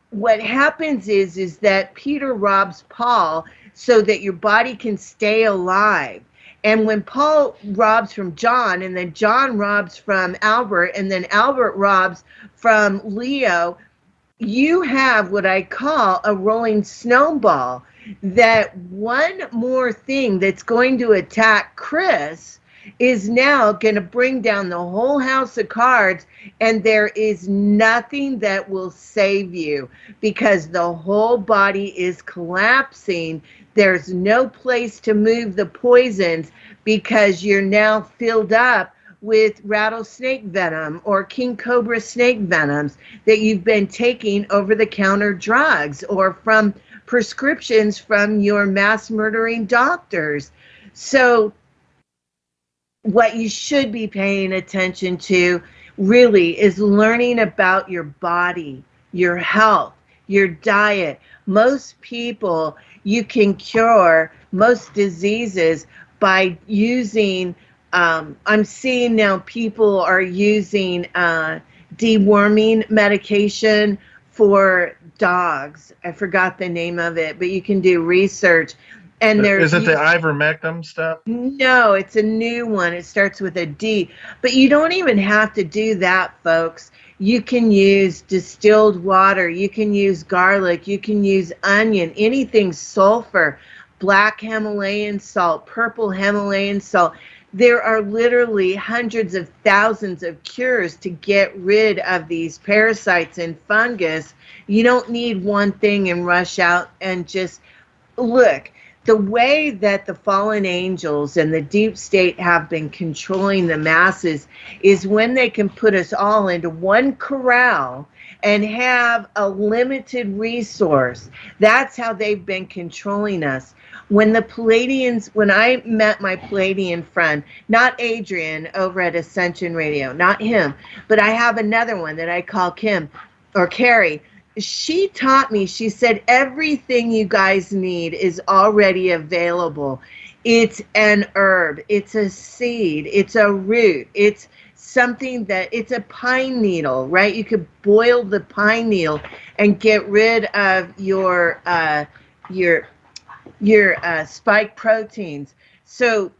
what happens is that Peter robs Paul so that your body can stay alive. And when Paul robs from John, and then John robs from Albert, and then Albert robs from Leo, you have what I call a rolling snowball. That one more thing that's going to attack Chris is now going to bring down the whole house of cards, and there is nothing that will save you, because the whole body is collapsing. There's no place to move the poisons, because you're now filled up with rattlesnake venom or king cobra snake venoms that you've been taking over-the-counter drugs or from prescriptions from your mass murdering doctors. So what you should be paying attention to really is learning about your body, your health, your diet. Most people, you can cure most diseases by using, I'm seeing now people are using deworming medication for dogs. I forgot the name of it, but you can do research. And is it the ivermectin stuff? No, it's a new one. It starts with a D. But you don't even have to do that, folks. You can use distilled water. You can use garlic. You can use onion, anything sulfur, black Himalayan salt, purple Himalayan salt. There are literally hundreds of thousands of cures to get rid of these parasites and fungus. You don't need one thing and rush out and just look. The way that the fallen angels and the deep state have been controlling the masses is when they can put us all into one corral and have a limited resource. That's how they've been controlling us. When the Palladians, when I met my Palladian friend, not Adrian over at Ascension Radio, not him, but I have another one that I call Kim or Carrie. she taught me, she said, everything you guys need is already available. It's an herb, it's a seed, it's a root, it's something that, it's a pine needle, right? You could boil the pine needle and get rid of your spike proteins. So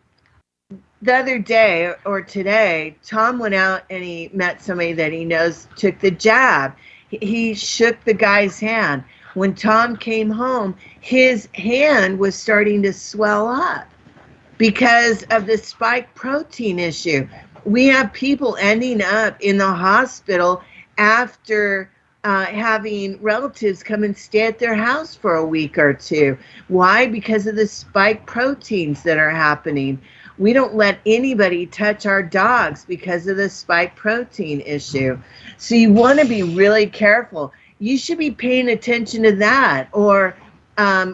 the other day or today, Tom went out and he met somebody that he knows took the jab. He shook the guy's hand. When Tom came home, his hand was starting to swell up because of the spike protein issue. We have people ending up in the hospital after having relatives come and stay at their house for a week or two. Why? Because of the spike proteins that are happening. We don't let anybody touch our dogs because of the spike protein issue. So you want to be really careful. You should be paying attention to that, or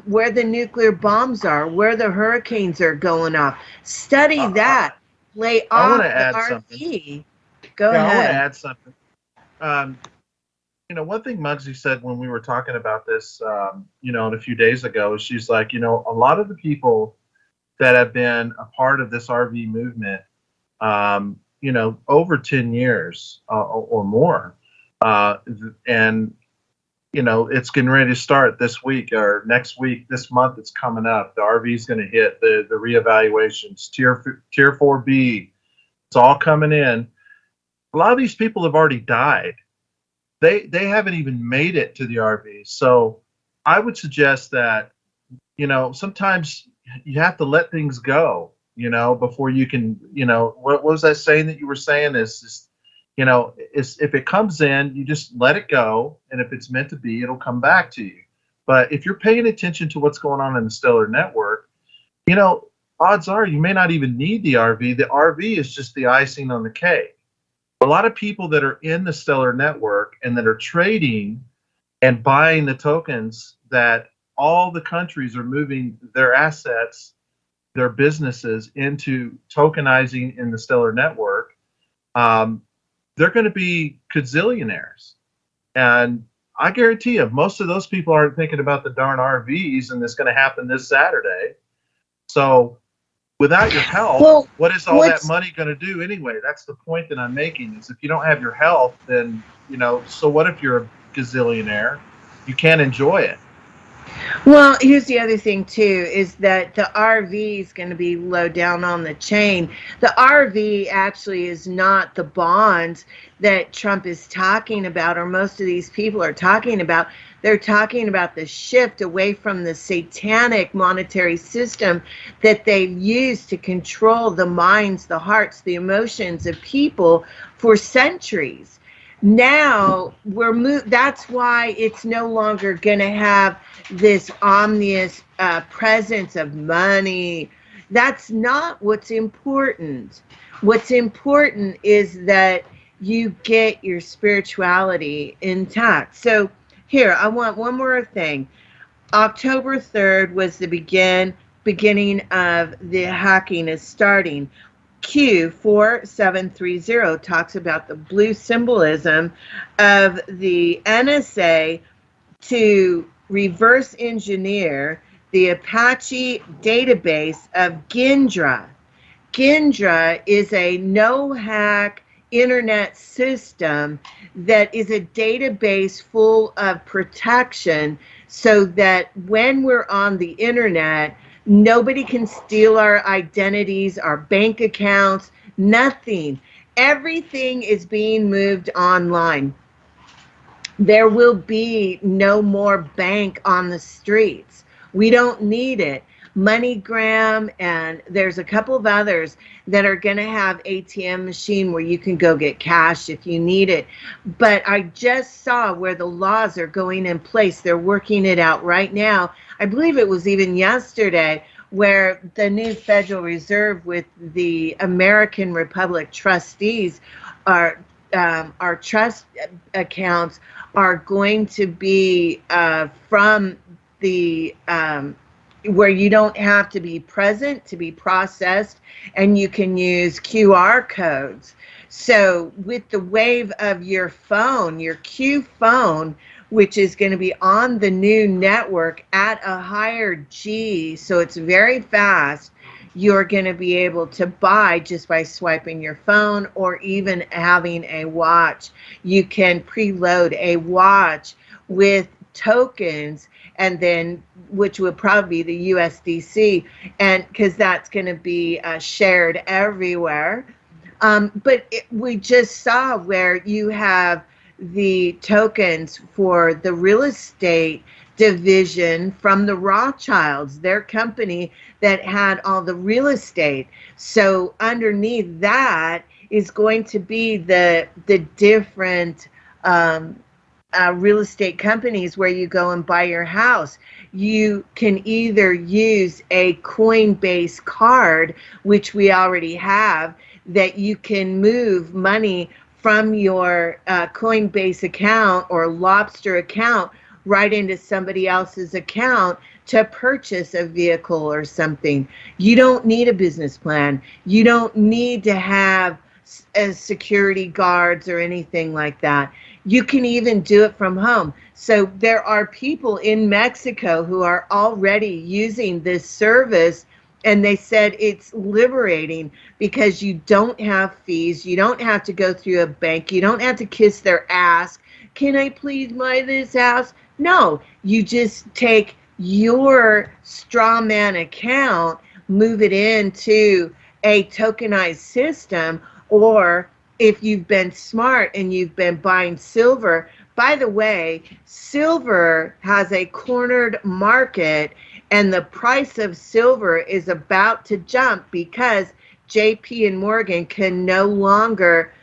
where the nuclear bombs are, where the hurricanes are going off. Study that. Lay off the RV. Go ahead. I want to add something. One thing Muggsy said when we were talking about this, a few days ago, is she's like, a lot of the people that have been a part of this RV movement, over 10 years or more. And it's getting ready to start this week or next week, this month it's coming up. The RV is going to hit the reevaluations, tier 4B. It's all coming in. A lot of these people have already died. They haven't even made it to the RV. So I would suggest that, sometimes you have to let things go, before you can, what was that saying that you were saying is if it comes in, you just let it go. And if it's meant to be, it'll come back to you. But if you're paying attention to what's going on in the stellar network, odds are you may not even need the RV. The RV is just the icing on the cake. A lot of people that are in the stellar network and that are trading and buying the tokens, that all the countries are moving their assets, their businesses into tokenizing in the stellar network, they're going to be gazillionaires. And I guarantee you, most of those people aren't thinking about the darn RVs, and it's going to happen this Saturday. So without your health, what is all that money going to do anyway? That's the point that I'm making, is if you don't have your health, then, so what if you're a gazillionaire? You can't enjoy it. Well, here's the other thing, too, is that the RV is going to be low down on the chain. The RV actually is not the bonds that Trump is talking about, or most of these people are talking about. They're talking about the shift away from the satanic monetary system that they've used to control the minds, the hearts, the emotions of people for centuries. Now that's why it's no longer going to have this omnious presence of money. That's not what's important. What's important is that you get your spirituality intact. So here, I want one more thing. October 3rd was the beginning of the hacking is starting. Q4730 talks about the blue symbolism of the NSA to reverse engineer the Apache database of Gendra. Gendra is a no-hack internet system that is a database full of protection so that when we're on the internet, nobody can steal our identities, our bank accounts, nothing. Everything is being moved online. There will be no more bank on the streets. We don't need it. MoneyGram, and there's a couple of others that are going to have ATM machine where you can go get cash if you need it. But I just saw where the laws are going in place. They're working it out right now. I believe it was even yesterday where the new Federal Reserve with the American Republic trustees our trust accounts are going to be from the where you don't have to be present to be processed, and you can use QR codes. So with the wave of your phone, your Q phone, which is going to be on the new network at a higher G, so it's very fast. You're going to be able to buy just by swiping your phone or even having a watch. You can preload a watch with tokens, and then which would probably be the USDC, and because that's going to be shared everywhere. But we just saw where you have the tokens for the real estate division from the Rothschilds, their company that had all the real estate. So underneath that is going to be the different real estate companies where you go and buy your house. You can either use a Coinbase card, which we already have, that you can move money from your Coinbase account or Lobster account right into somebody else's account to purchase a vehicle or something. You don't need a business plan. You don't need to have security guards or anything like that. You can even do it from home. So there are people in Mexico who are already using this service, and they said it's liberating because you don't have fees. You don't have to go through a bank. You don't have to kiss their ass. Can I please buy this house? No, you just take your straw man account, move it into a tokenized system, or if you've been smart and you've been buying silver. By the way, silver has a cornered market, and the price of silver is about to jump because JP and Morgan can no longer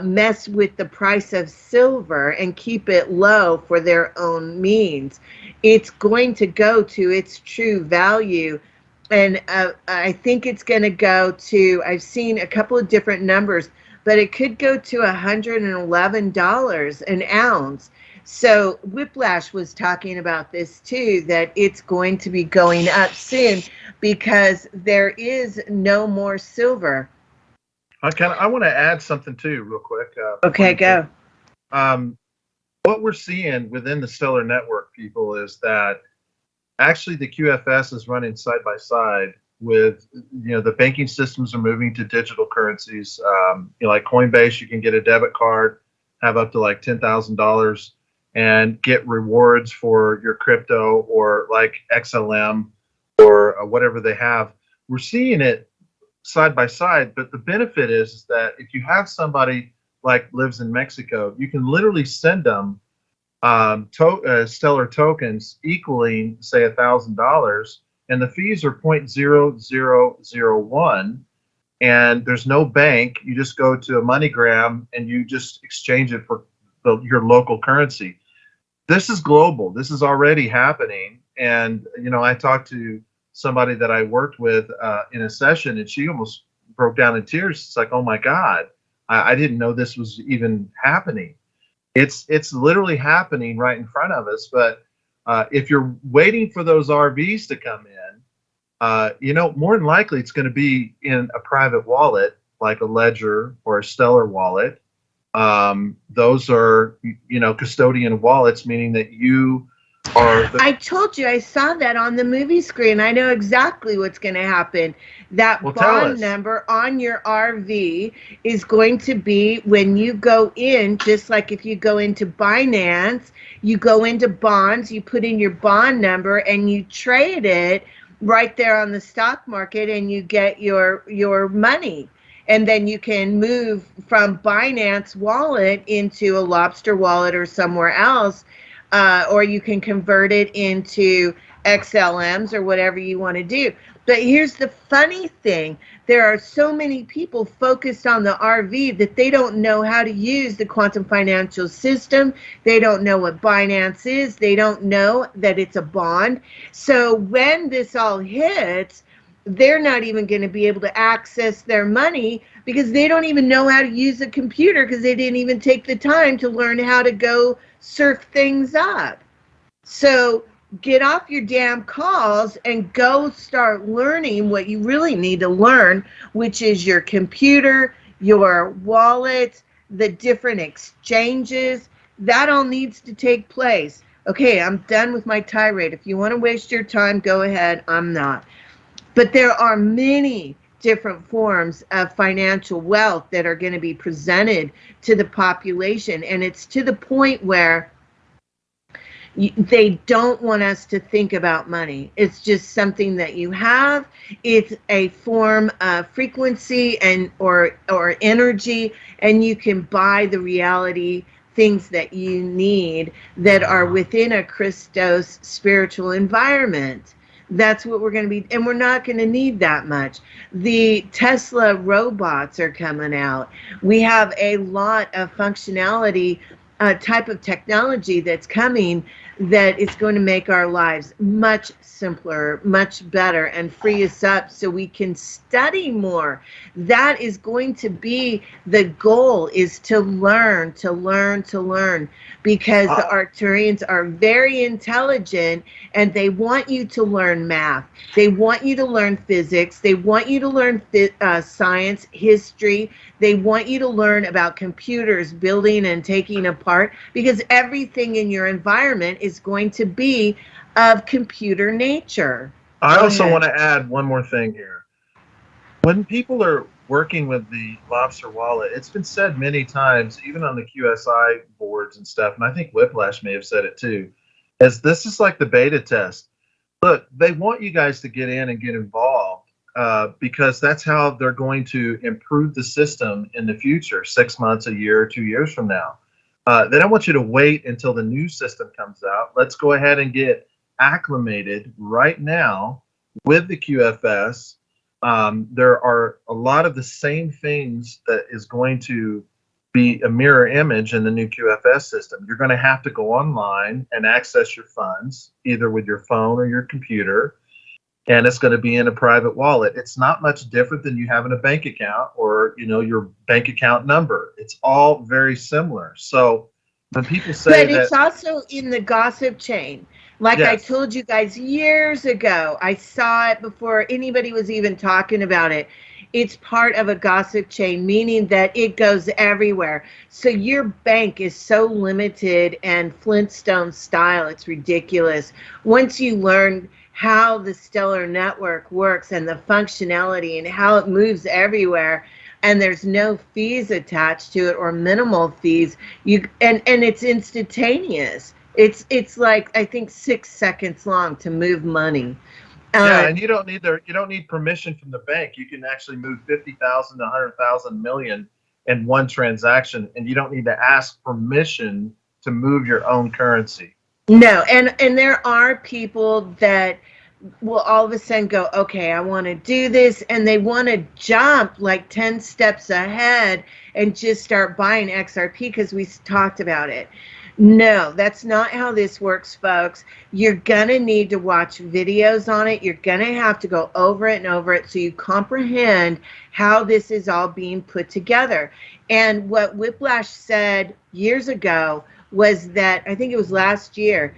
mess with the price of silver and keep it low for their own means. It's going to go to its true value, and I think it's going to go to, I've seen a couple of different numbers, but it could go to $111 an ounce. So Whiplash was talking about this too, that it's going to be going up soon because there is no more silver. I want to add something too, real quick. Okay, go. What we're seeing within the Stellar Network, people, is that actually the QFS is running side by side with, the banking systems are moving to digital currencies. Like Coinbase, you can get a debit card, have up to like $10,000, and get rewards for your crypto, or like XLM or whatever they have. We're seeing it side by side, but the benefit is that if you have somebody like lives in Mexico, you can literally send them Stellar tokens equaling, say, $1,000, and the fees are 0.0001, and there's no bank. You just go to a MoneyGram and you just exchange it for your local currency. This is global. This is already happening, and I talked to somebody that I worked with in a session, and she almost broke down in tears. It's like, oh my God, I didn't know this was even happening. It's literally happening right in front of us. But if you're waiting for those RVs to come in, more than likely it's going to be in a private wallet, like a Ledger or a Stellar wallet. Those are, custodian wallets, meaning that you are. I told you, I saw that on the movie screen. I know exactly what's going to happen. That bond number on your RV is going to be when you go in, just like if you go into Binance, you go into bonds, you put in your bond number and you trade it right there on the stock market, and you get your money. And then you can move from Binance wallet into a Lobster wallet or somewhere else, or you can convert it into XLMs or whatever you want to do. But here's the funny thing. There are so many people focused on the RV that they don't know how to use the quantum financial system. They don't know what Binance is. They don't know that it's a bond. So when this all hits, they're not even going to be able to access their money because they don't even know how to use a computer because they didn't even take the time to learn how to go surf things up. So get off your damn calls and go start learning what you really need to learn, which is your computer, your wallet, the different exchanges. that all needs to take place. Okay, I'm done with my tirade. If you want to waste your time, go ahead. I'm not. But there are many different forms of financial wealth that are going to be presented to the population. And it's to the point where they don't want us to think about money. It's just something that you have. It's a form of frequency and or energy, and you can buy the reality things that you need that are within a Christos spiritual environment. That's what we're going to be, and we're not going to need that much. The Tesla robots are coming out. We have a lot of functionality, type of technology that's coming that is going to make our lives much simpler, much better, and free us up so we can study more. That is going to be the goal, is to learn, because the Arcturians are very intelligent and they want you to learn math. They want you to learn physics. They want you to learn science, history. They want you to learn about computers, building and taking apart, because everything in your environment is going to be of computer nature. I also want to add one more thing here. When people are working with the Lobster Wallet, it's been said many times, even on the QSI boards and stuff, and I think Whiplash may have said it too, as this is like the beta test. Look, they want you guys to get in and get involved because that's how they're going to improve the system in the future, 6 months, a year, 2 years from now. They don't want you to wait until the new system comes out. Let's go ahead and get acclimated right now with the QFS. There are a lot of the same things that is going to be a mirror image in the new QFS system. You're going to have to go online and access your funds, either with your phone or your computer, and it's going to be in a private wallet. It's not much different than you having a bank account or, your bank account number. It's all very similar. So when people say but it's also in the gossip chain. Like I told you guys years ago, I saw it before anybody was even talking about it. It's part of a gossip chain, meaning that it goes everywhere. So your bank is so limited and Flintstone style, it's ridiculous. Once you learn how the Stellar Network works and the functionality and how it moves everywhere, and there's no fees attached to it or minimal fees, and it's instantaneous. It's like, I think 6 seconds long to move money. And you don't need permission from the bank. You can actually move 50,000 to 100,000 million in one transaction, and you don't need to ask permission to move your own currency. No, and there are people that will all of a sudden go, okay, I want to do this, and they want to jump like 10 steps ahead and just start buying XRP because we talked about it. No, that's not how this works, folks. You're going to need to watch videos on it. You're going to have to go over it and over it so you comprehend how this is all being put together. And what Whiplash said years ago was that, I think it was last year,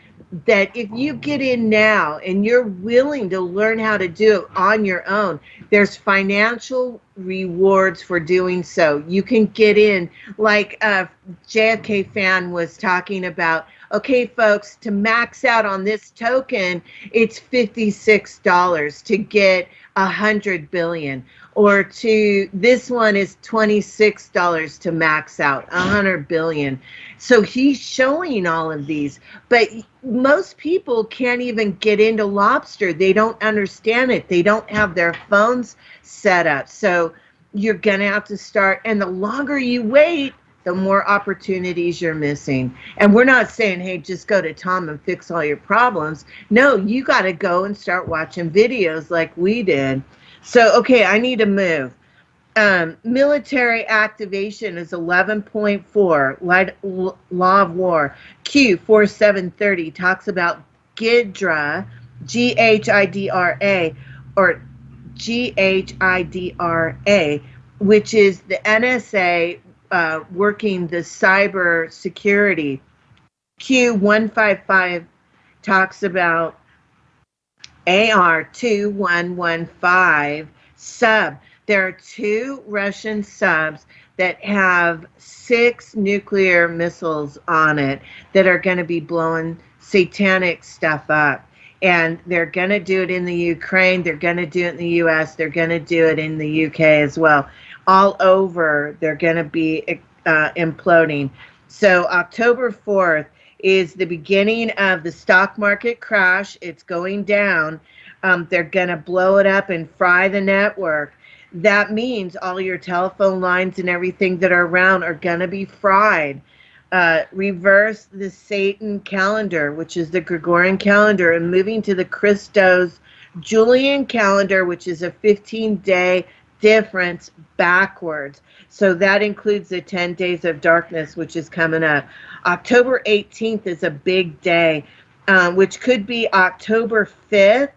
that if you get in now and you're willing to learn how to do it on your own, there's financial rewards for doing so. You can get in, like JFK fan was talking about, okay, folks, to max out on this token, it's $56 to get 100 billion. Or this one is $26 to max out 100 billion. So he's showing all of these, but most people can't even get into Lobster. They don't understand it. They don't have their phones set up. So you're gonna have to start, and the longer you wait, the more opportunities you're missing. And we're not saying, hey, just go to Tom and fix all your problems. No, you got to go and start watching videos like we did. So, okay, I need to move. Military activation is 11.4, Law of War. Q4730 talks about GHIDRA, G-H-I-D-R-A, or G-H-I-D-R-A, which is the NSA working the cyber security. Q155 talks about AR2115 sub. There are 2 Russian subs that have 6 nuclear missiles on it that are going to be blowing satanic stuff up. And they're going to do it in the Ukraine. They're going to do it in the U.S. They're going to do it in the UK as well. All over, they're going to be imploding. So October 4th is the beginning of the stock market crash. It's going down. They're going to blow it up and fry the network. That means all your telephone lines and everything that are around are going to be fried. Reverse the Satan calendar, which is the Gregorian calendar, and moving to the Christos Julian calendar, which is a 15-day difference backwards. So that includes the 10 days of darkness, which is coming up. October 18th is a big day, which could be October 5th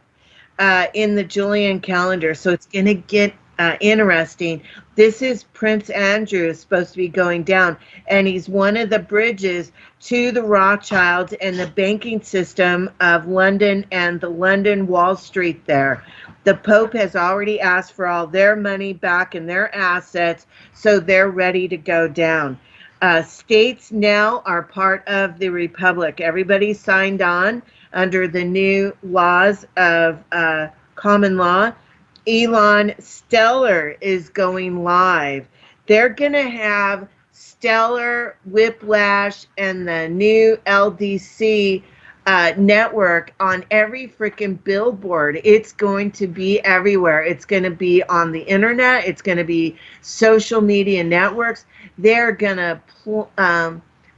in the Julian calendar. So it's going to get interesting. This is Prince Andrew is supposed to be going down, and he's one of the bridges to the Rothschilds and the banking system of London and the London Wall Street there. The Pope has already asked for all their money back and their assets, so they're ready to go down. States now are part of the Republic. Everybody signed on under the new laws of common law. Elon Stellar is going live. They're going to have Stellar, Whiplash, and the new LDC network on every freaking billboard. It's going to be everywhere. It's going to be on the internet. It's going to be social media networks. They're going to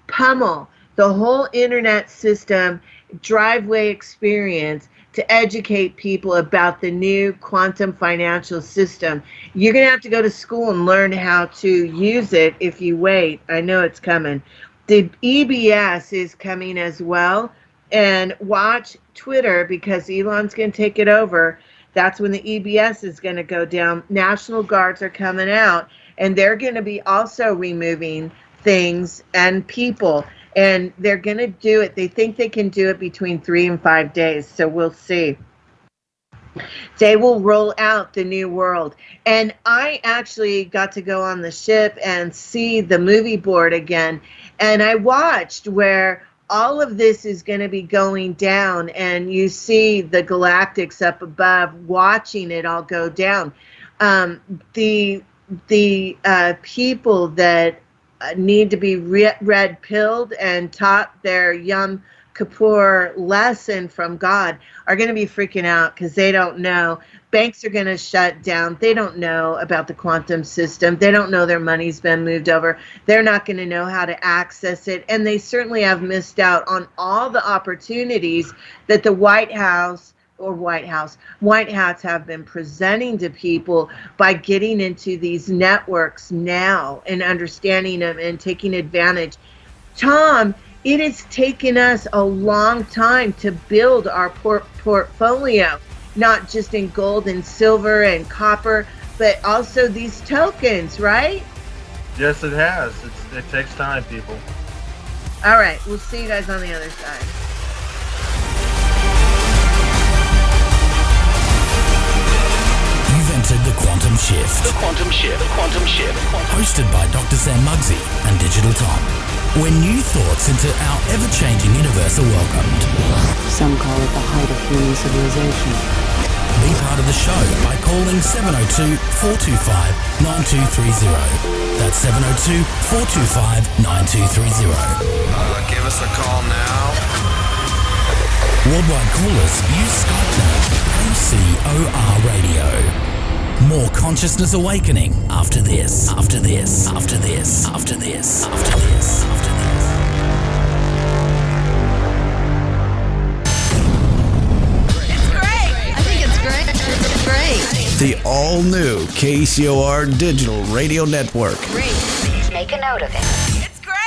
pummel the whole internet system, driveway experience, to educate people about the new quantum financial system. You're going to have to go to school and learn how to use it if you wait. I know it's coming. The EBS is coming as well. And watch Twitter, because Elon's going to take it over. That's when the EBS is going to go down. National Guards are coming out, and they're going to be also removing things and people. And they're going to do it. They think they can do it between 3 and 5 days. So we'll see. They will roll out the new world. And I actually got to go on the ship and see the movie board again. And I watched where all of this is going to be going down. And you see the galactics up above watching it all go down. The people that need to be red-pilled and taught their Yom Kippur lesson from God are going to be freaking out because they don't know. Banks are going to shut down. They don't know about the quantum system. They don't know their money's been moved over. They're not going to know how to access it. And they certainly have missed out on all the opportunities that the White Hats have been presenting to people by getting into these networks now and understanding them and taking advantage. Tom, it has taken us a long time to build our portfolio, not just in gold and silver and copper, but also these tokens, right? Yes, it has. It takes time, people. All right, we'll see you guys on the other side. Entered the Quantum Shift. The Quantum Shift. Quantum Shift. Hosted by Dr. Sam Muggsy and Digital Tom, where new thoughts into our ever-changing universe are welcomed. Some call it the height of human civilization. Be part of the show by calling 702-425-9230. That's 702-425-9230. Give us a call now. Worldwide callers use Skype now. KCOR Radio. More consciousness awakening after this, after this, after this, after this, after this, after this. It's great. I think it's great. It's great. The all-new KCOR Digital Radio Network. Great. Please make a note of it. It's great.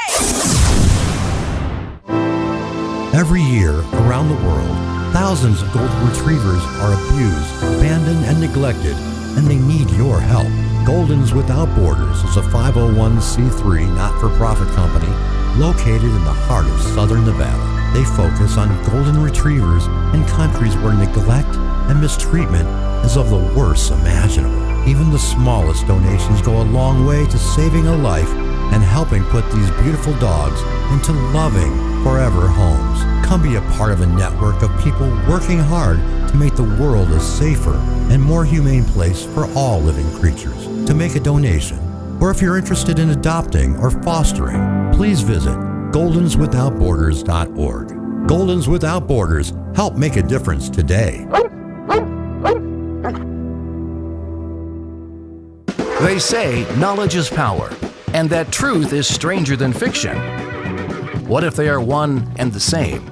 Every year around the world, thousands of golden retrievers are abused, abandoned, and neglected, and they need your help. Goldens Without Borders is a 501c3 not-for-profit company located in the heart of southern Nevada. They focus on golden retrievers in countries where neglect and mistreatment is of the worst imaginable. Even the smallest donations go a long way to saving a life and helping put these beautiful dogs into loving, forever homes. Come be a part of a network of people working hard to make the world a safer and more humane place for all living creatures. To make a donation, or if you're interested in adopting or fostering, please visit goldenswithoutborders.org. Goldens Without Borders, help make a difference today. They say knowledge is power, and that truth is stranger than fiction. What if they are one and the same?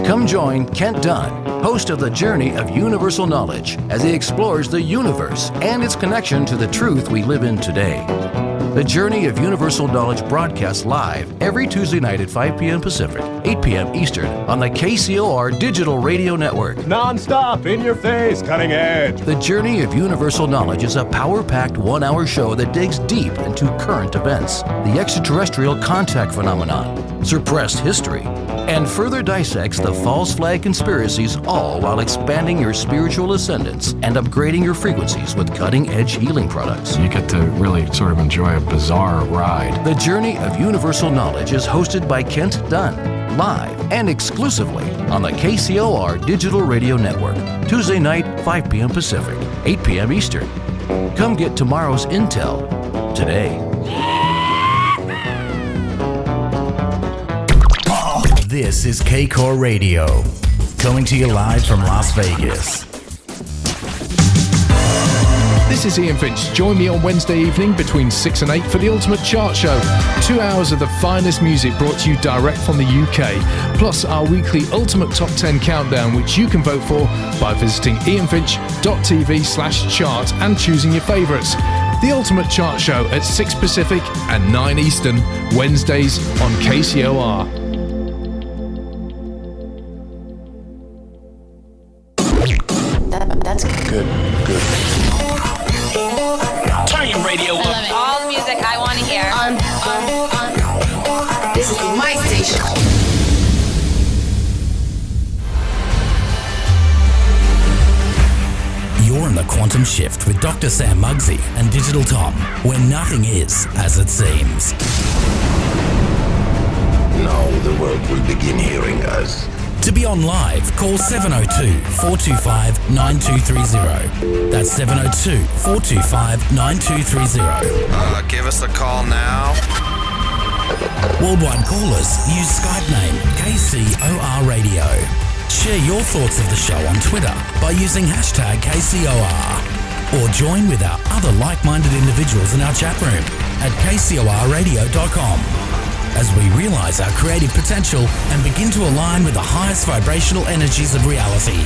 Come join Kent Dunn, host of The Journey of Universal Knowledge, as he explores the universe and its connection to the truth we live in today. The Journey of Universal Knowledge broadcasts live every Tuesday night at 5 p.m. Pacific, 8 p.m. Eastern on the KCOR Digital Radio Network. Non-stop, in your face, cutting edge. The Journey of Universal Knowledge is a power-packed one-hour show that digs deep into current events, the extraterrestrial contact phenomenon, suppressed history, and further dissects the false flag conspiracies, all while expanding your spiritual ascendance and upgrading your frequencies with cutting-edge healing products. You get to really sort of enjoy a bizarre ride. The Journey of Universal Knowledge is hosted by Kent Dunn, live and exclusively on the KCOR Digital Radio Network, Tuesday night, 5 p.m. Pacific, 8 p.m. Eastern. Come get tomorrow's intel today. This is KCOR Radio, coming to you live from Las Vegas. This is Ian Finch. Join me on Wednesday evening between 6 and 8 for the Ultimate Chart Show. 2 hours of the finest music brought to you direct from the UK. Plus our weekly Ultimate Top 10 Countdown, which you can vote for by visiting ianfinch.tv/chart and choosing your favourites. The Ultimate Chart Show at 6 Pacific and 9 Eastern, Wednesdays on KCOR. That's good. Turn your radio up. All the music I want to hear. This is my station. You're in the Quantum Shift with Dr. Sam Muggsy and Digital Tom, where nothing is as it seems. Now the world will begin hearing us. To be on live, call 702-425-9230. That's 702-425-9230. Give us a call now. Worldwide callers use Skype name KCOR Radio. Share your thoughts of the show on Twitter by using hashtag KCOR. Or join with our other like-minded individuals in our chat room at kcorradio.com. as we realize our creative potential and begin to align with the highest vibrational energies of reality.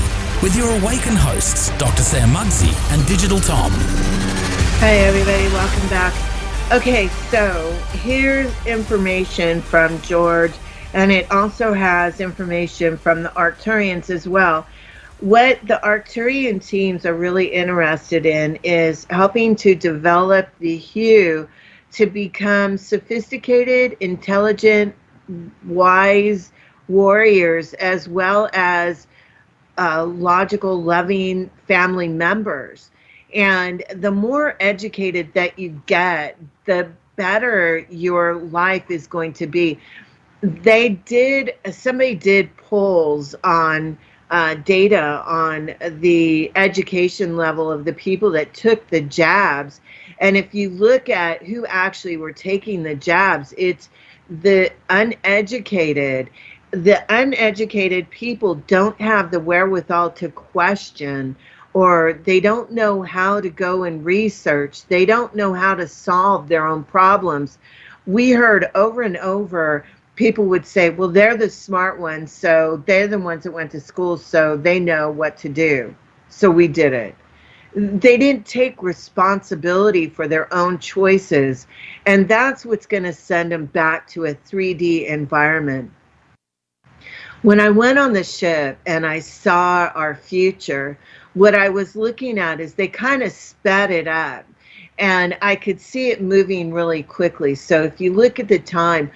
With your awakened hosts, Dr. Sam Muggsy and Digital Tom. Hey everybody, welcome back. Okay, so here's information from George, and it also has information from the Arcturians as well. What the Arcturian teams are really interested in is helping to develop the Hue to become sophisticated, intelligent, wise warriors, as well as logical, loving family members. And the more educated that you get, the better your life is going to be. Somebody did polls on data on the education level of the people that took the jabs. And if you look at who actually were taking the jabs, it's the uneducated. The uneducated people don't have the wherewithal to question, or they don't know how to go and research. They don't know how to solve their own problems. We heard over and over, people would say, well, they're the smart ones, so they're the ones that went to school, so they know what to do. So we did it. They didn't take responsibility for their own choices, and that's what's going to send them back to a 3D environment. When I went on the ship and I saw our future, what I was looking at is they kind of sped it up, and I could see it moving really quickly. So if you look at the time,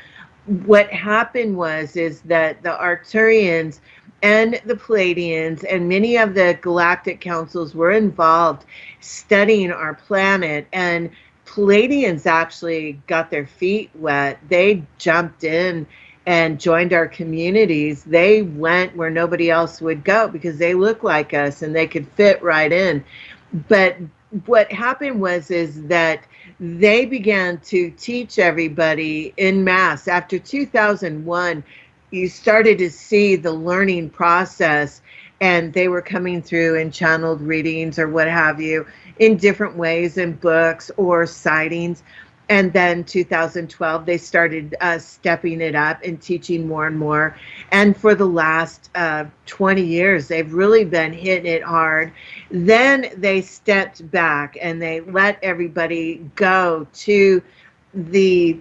what happened is that the Arcturians and the Pleiadians and many of the galactic councils were involved studying our planet. And Pleiadians actually got their feet wet. They jumped in and joined our communities. They went where nobody else would go because they look like us and they could fit right in. But what happened is that they began to teach everybody en masse. After 2001, you started to see the learning process, and they were coming through in channeled readings or what have you in different ways, in books or sightings. And then 2012, they started stepping it up and teaching more and more. And for the last 20 years, they've really been hitting it hard. Then they stepped back and they let everybody go to the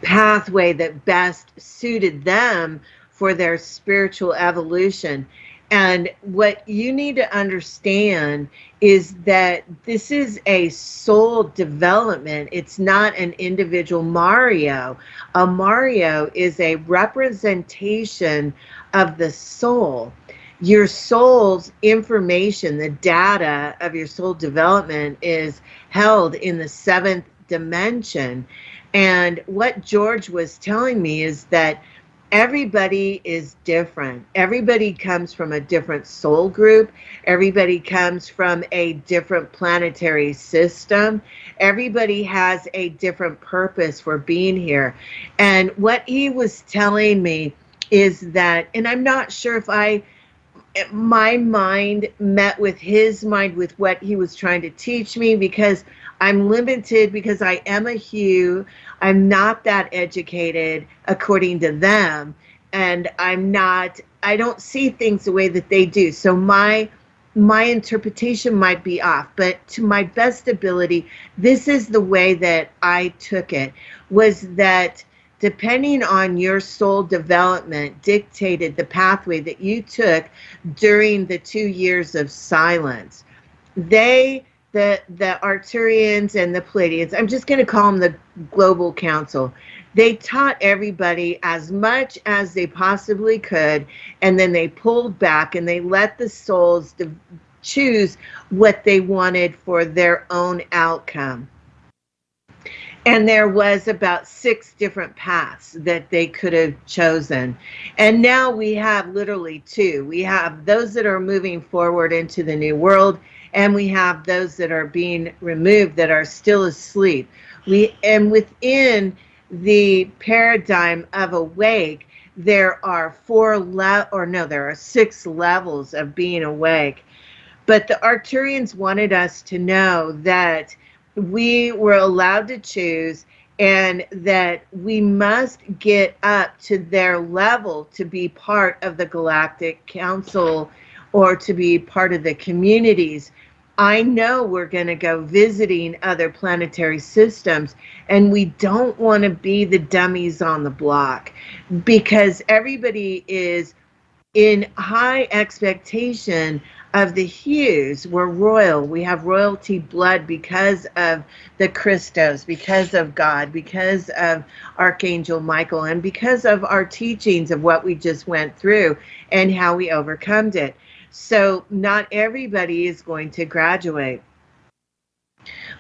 pathway that best suited them for their spiritual evolution. And what you need to understand is that this is a soul development. It's not an individual Mario. A Mario is a representation of the soul. Your soul's information, the data of your soul development is held in the 7th dimension. And what George was telling me is that everybody is different. Everybody comes from a different soul group. Everybody comes from a different planetary system. Everybody has a different purpose for being here. And what he was telling me is that, and I'm not sure if my mind met with his mind with what he was trying to teach me, because I'm limited, because I am a Hugh. I'm not that educated according to them, and I don't see things the way that they do. So my interpretation might be off, but to my best ability, this is the way that I took it, was that depending on your soul development dictated the pathway that you took during the 2 years of silence. The Arcturians and the Pleiadians, I'm just going to call them the Global Council, they taught everybody as much as they possibly could, and then they pulled back and they let the souls choose what they wanted for their own outcome. And there was about 6 different paths that they could have chosen. And now we have literally 2. We have those that are moving forward into the new world, and we have those that are being removed that are still asleep. And within the paradigm of awake, there are 6 levels of being awake. But the Arcturians wanted us to know that we were allowed to choose, and that we must get up to their level to be part of the Galactic Council or to be part of the communities. I know we're going to go visiting other planetary systems, and we don't want to be the dummies on the block, because everybody is in high expectation of the Hughes. We're royal. We have royalty blood because of the Christos, because of God, because of Archangel Michael, and because of our teachings of what we just went through and how we overcome it. So not everybody is going to graduate.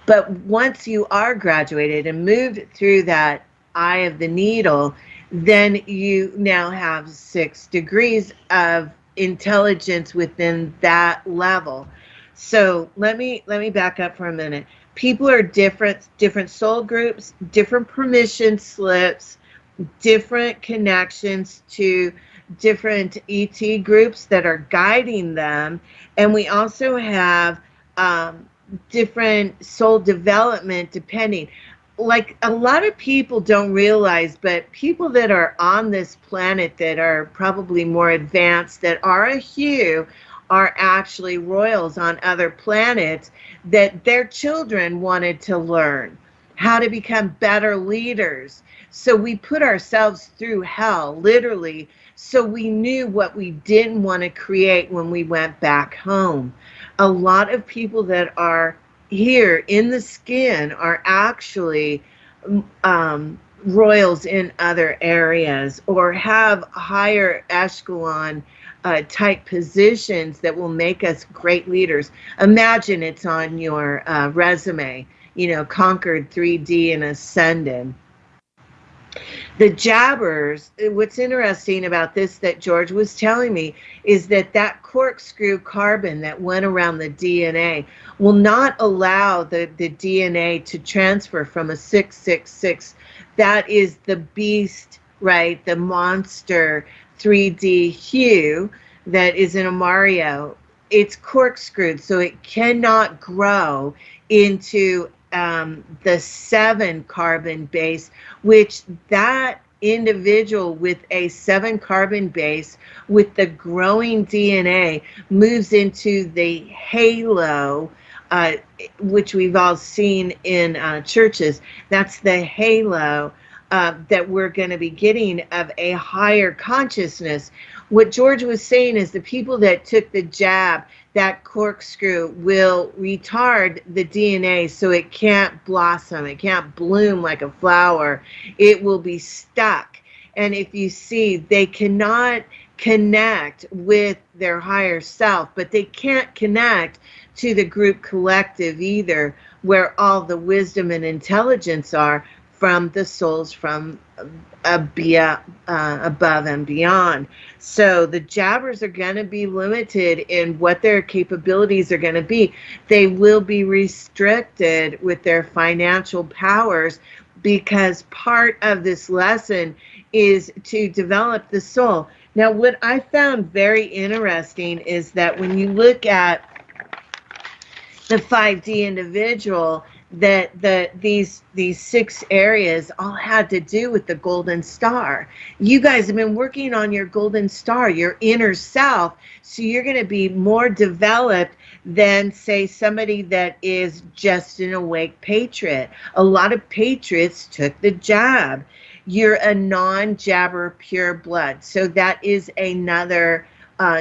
But once you are graduated and moved through that eye of the needle, then you now have 6 degrees of intelligence within that level. So let me back up for a minute. People are different soul groups, different permission slips, different connections to different ET groups that are guiding them. And we also have different soul development depending. Like, a lot of people don't realize, but people that are on this planet that are probably more advanced, that are a Hugh, are actually royals on other planets, that their children wanted to learn how to become better leaders. So we put ourselves through hell, literally, so we knew what we didn't want to create when we went back home. A lot of people that are here in the skin are actually royals in other areas or have higher echelon type positions that will make us great leaders. Imagine it's on your resume, conquered 3D and ascended. The jabbers, what's interesting about this that George was telling me is that corkscrew carbon that went around the DNA will not allow the DNA to transfer from a 666. That is the beast, right? The monster 3D hue that is in a Mario. It's corkscrewed, so it cannot grow into the 7 carbon base, which that individual with a 7 carbon base with the growing DNA moves into the halo, which we've all seen in churches. That's the halo that we're going to be getting of a higher consciousness. What George was saying is the people that took the jab, that corkscrew will retard the DNA so it can't blossom, it can't bloom like a flower. It will be stuck. And if you see, they cannot connect with their higher self, but they can't connect to the group collective either, where all the wisdom and intelligence are from the souls from above and beyond. So the jabbers are going to be limited in what their capabilities are going to be. They will be restricted with their financial powers because part of this lesson is to develop the soul. Now, what I found very interesting is that when you look at the 5D individual, that these 6 areas all had to do with the golden star. You guys have been working on your golden star, your inner self, so you're going to be more developed than, say, somebody that is just an awake patriot. A lot of patriots took the jab. You're a non-jabber pure blood, so that is another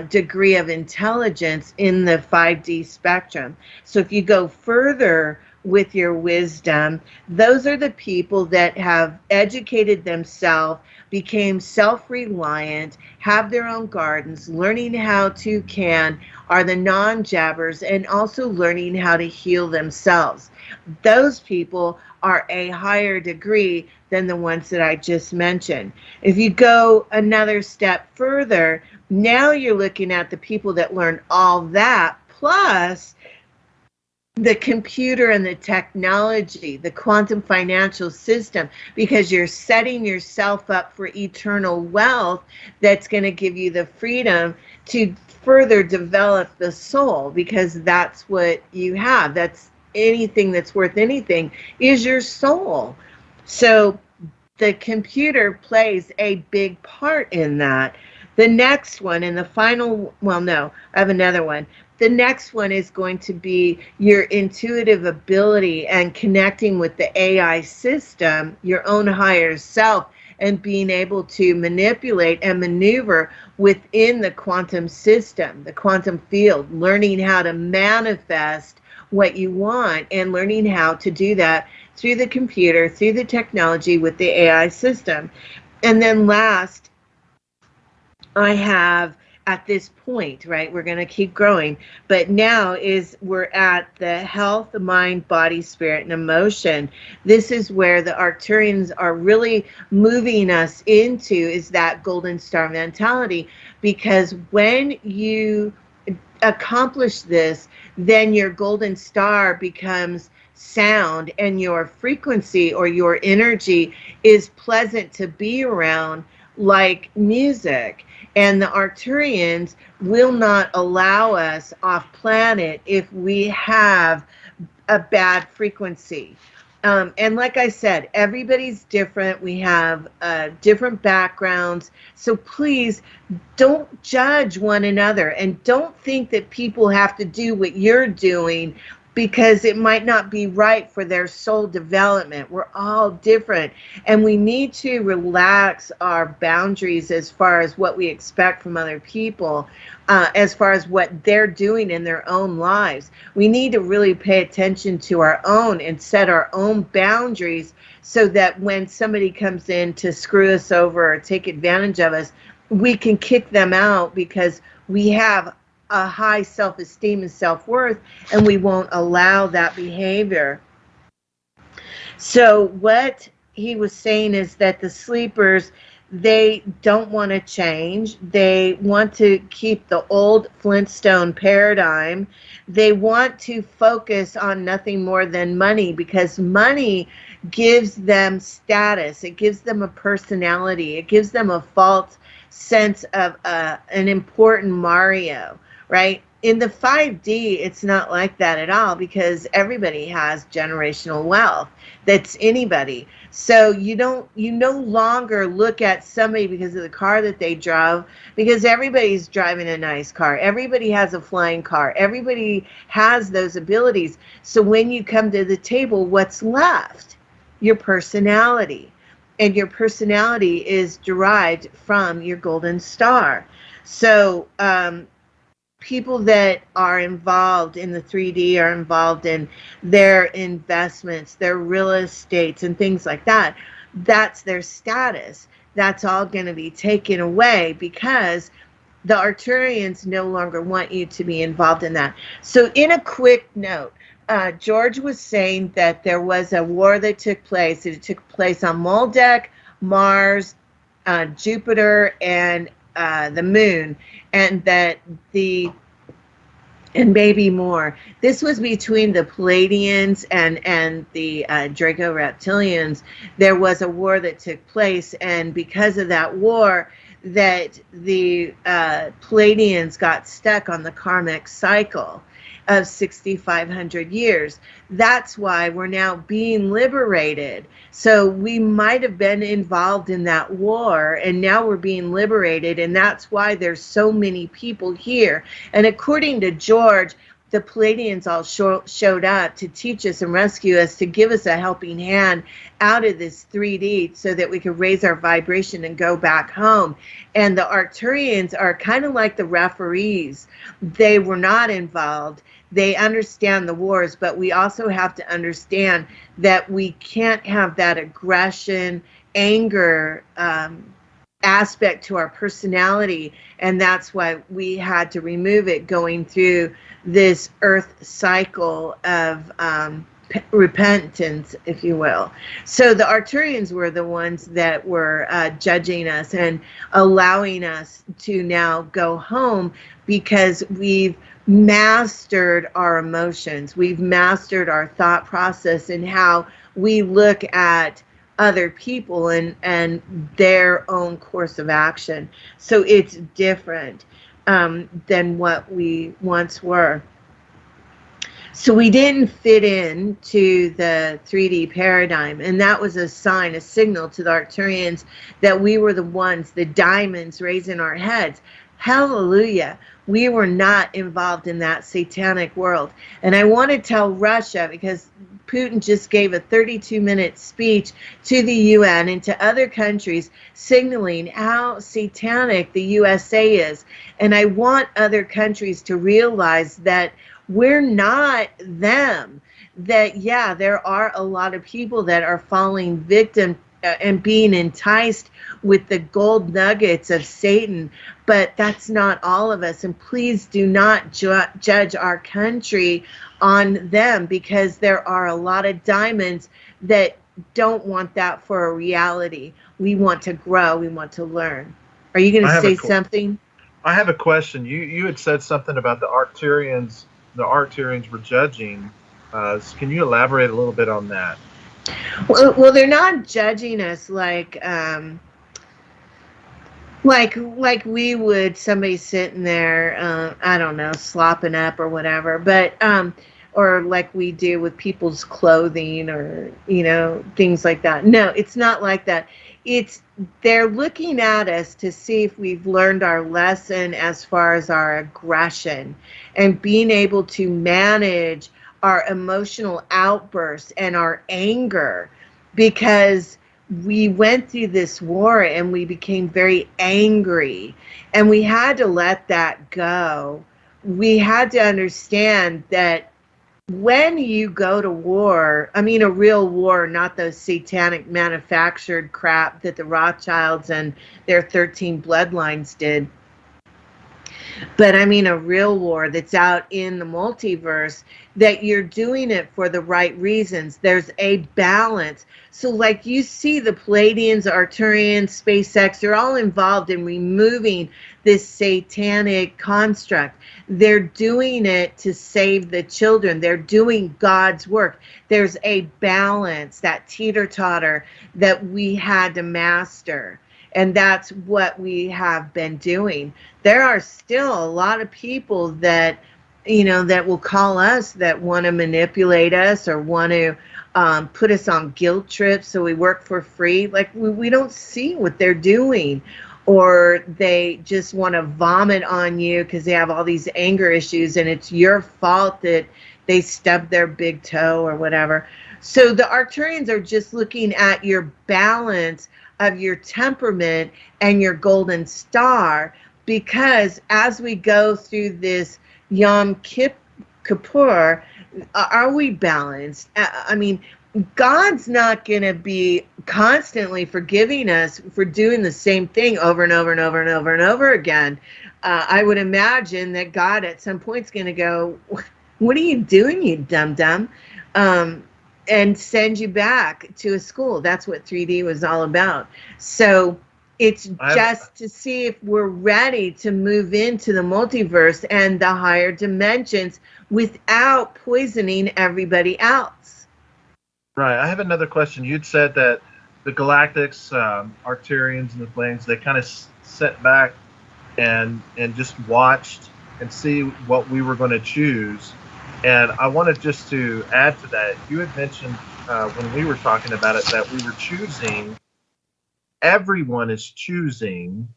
degree of intelligence in the 5D spectrum. So if you go further with your wisdom, those are the people that have educated themselves, became self-reliant, have their own gardens, learning how to can, are the non-jabbers, and also learning how to heal themselves. Those people are a higher degree than the ones that I just mentioned. If you go another step further, now you're looking at the people that learn all that, plus the computer and the technology, the quantum financial system, because you're setting yourself up for eternal wealth that's going to give you the freedom to further develop the soul, because that's what you have. That's anything that's worth anything is your soul. So the computer plays a big part in that. The next one and the final, well, no, I have another one. The next one is going to be your intuitive ability and connecting with the AI system, your own higher self, and being able to manipulate and maneuver within the quantum system, the quantum field, learning how to manifest what you want and learning how to do that through the computer, through the technology with the AI system. And then last, I have at this point, right, we're going to keep growing, but now we're at the health, the mind, body, spirit, and emotion. This is where the Arcturians are really moving us into, is that golden star mentality, because when you accomplish this, then your golden star becomes sound, and your frequency or your energy is pleasant to be around, like music. And the Arcturians will not allow us off planet if we have a bad frequency. And like I said, everybody's different. We have different backgrounds. So please don't judge one another, and don't think that people have to do what you're doing because it might not be right for their soul development. We're all different, and we need to relax our boundaries as far as what we expect from other people, as far as what they're doing in their own lives. We need to really pay attention to our own and set our own boundaries so that when somebody comes in to screw us over or take advantage of us, we can kick them out because we have a high self-esteem and self-worth, and we won't allow that behavior. So what he was saying is that the sleepers, they don't want to change. They want to keep the old Flintstone paradigm. They want to focus on nothing more than money, because money gives them status. It gives them a personality. It gives them a false sense of an important Mario, right? In the 5D, it's not like that at all, because everybody has generational wealth. That's anybody. So you no longer look at somebody because of the car that they drove, because everybody's driving a nice car. Everybody has a flying car. Everybody has those abilities. So when you come to the table, what's left? Your personality. And your personality is derived from your golden star. So people that are involved in the 3D are involved in their investments, their real estates, and things like that. That's their status. That's all going to be taken away because the Arcturians no longer want you to be involved in that. So in a quick note, George was saying that there was a war that took place. It took place on Moldeck, Mars, Jupiter, and the moon, and that and maybe more. This was between the Pleiadians and the Draco Reptilians. There was a war that took place, and because of that war, that the Pleiadians got stuck on the karmic cycle of 6,500 years. That's why we're now being liberated. So we might have been involved in that war, and now we're being liberated, and that's why there's so many people here. And according to George, the Pleiadians all showed up to teach us and rescue us, to give us a helping hand out of this 3D so that we could raise our vibration and go back home. And the Arcturians are kind of like the referees. They were not involved. They understand the wars, but we also have to understand that we can't have that aggression, anger aspect to our personality, and that's why we had to remove it going through this earth cycle of repentance, if you will. So the Arcturians were the ones that were judging us and allowing us to now go home, because we've mastered our emotions. We've mastered our thought process and how we look at other people and their own course of action. So it's different than what we once were. So we didn't fit in to the 3D paradigm, and that was a sign, a signal to the Arcturians that we were the ones, the diamonds raising our heads. Hallelujah. We were not involved in that satanic world. And I want to tell Russia, because Putin just gave a 32-minute speech to the UN and to other countries signaling how satanic the USA is. And I want other countries to realize that we're not them. That, yeah, there are a lot of people that are falling victim and being enticed with the gold nuggets of Satan, but that's not all of us. And please do not judge our country on them, because there are a lot of diamonds that don't want that for a reality. We want to grow. We want to learn. Are you going to say something? I have a question. You had said something about the Arcturians. The Arcturians were judging. Can you elaborate a little bit on that? Well, they're not judging us like we would, somebody sitting there, I don't know, slopping up or whatever, but or like we do with people's clothing or, you know, things like that. No, it's not like that. They're looking at us to see if we've learned our lesson as far as our aggression and being able to manage our emotional outbursts and our anger, because we went through this war and we became very angry, and we had to let that go. We had to understand that when you go to war, I mean a real war, not those satanic manufactured crap that the Rothschilds and their 13 bloodlines did, but I mean a real war that's out in the multiverse, that you're doing it for the right reasons. There's a balance. So like you see the Pleiadians, Arcturians, SpaceX, they're all involved in removing this satanic construct. They're doing it to save the children. They're doing God's work. There's a balance, that teeter-totter that we had to master. And that's what we have been doing. There are still a lot of people that, you know, that will call us, that want to manipulate us or want to put us on guilt trips so we work for free. Like we don't see what they're doing, or they just want to vomit on you because they have all these anger issues and it's your fault that they stubbed their big toe or whatever. So the Arcturians are just looking at your balance of your temperament and your golden star, because as we go through this Yom Kippur, are we balanced? I mean, God's not going to be constantly forgiving us for doing the same thing over and over and over and over and over again. I would imagine that God at some point is going to go, what are you doing, you dum-dum? And send you back to a school. That's what 3D was all about. So it's just to see if we're ready to move into the multiverse and the higher dimensions without poisoning everybody else. Right. I have another question. You'd said that the Galactics, Arcturians, and the Pleiadians, they kind of sat back and just watched and see what we were going to choose. And I wanted just to add to that. You had mentioned when we were talking about it that we were choosing, everyone is choosing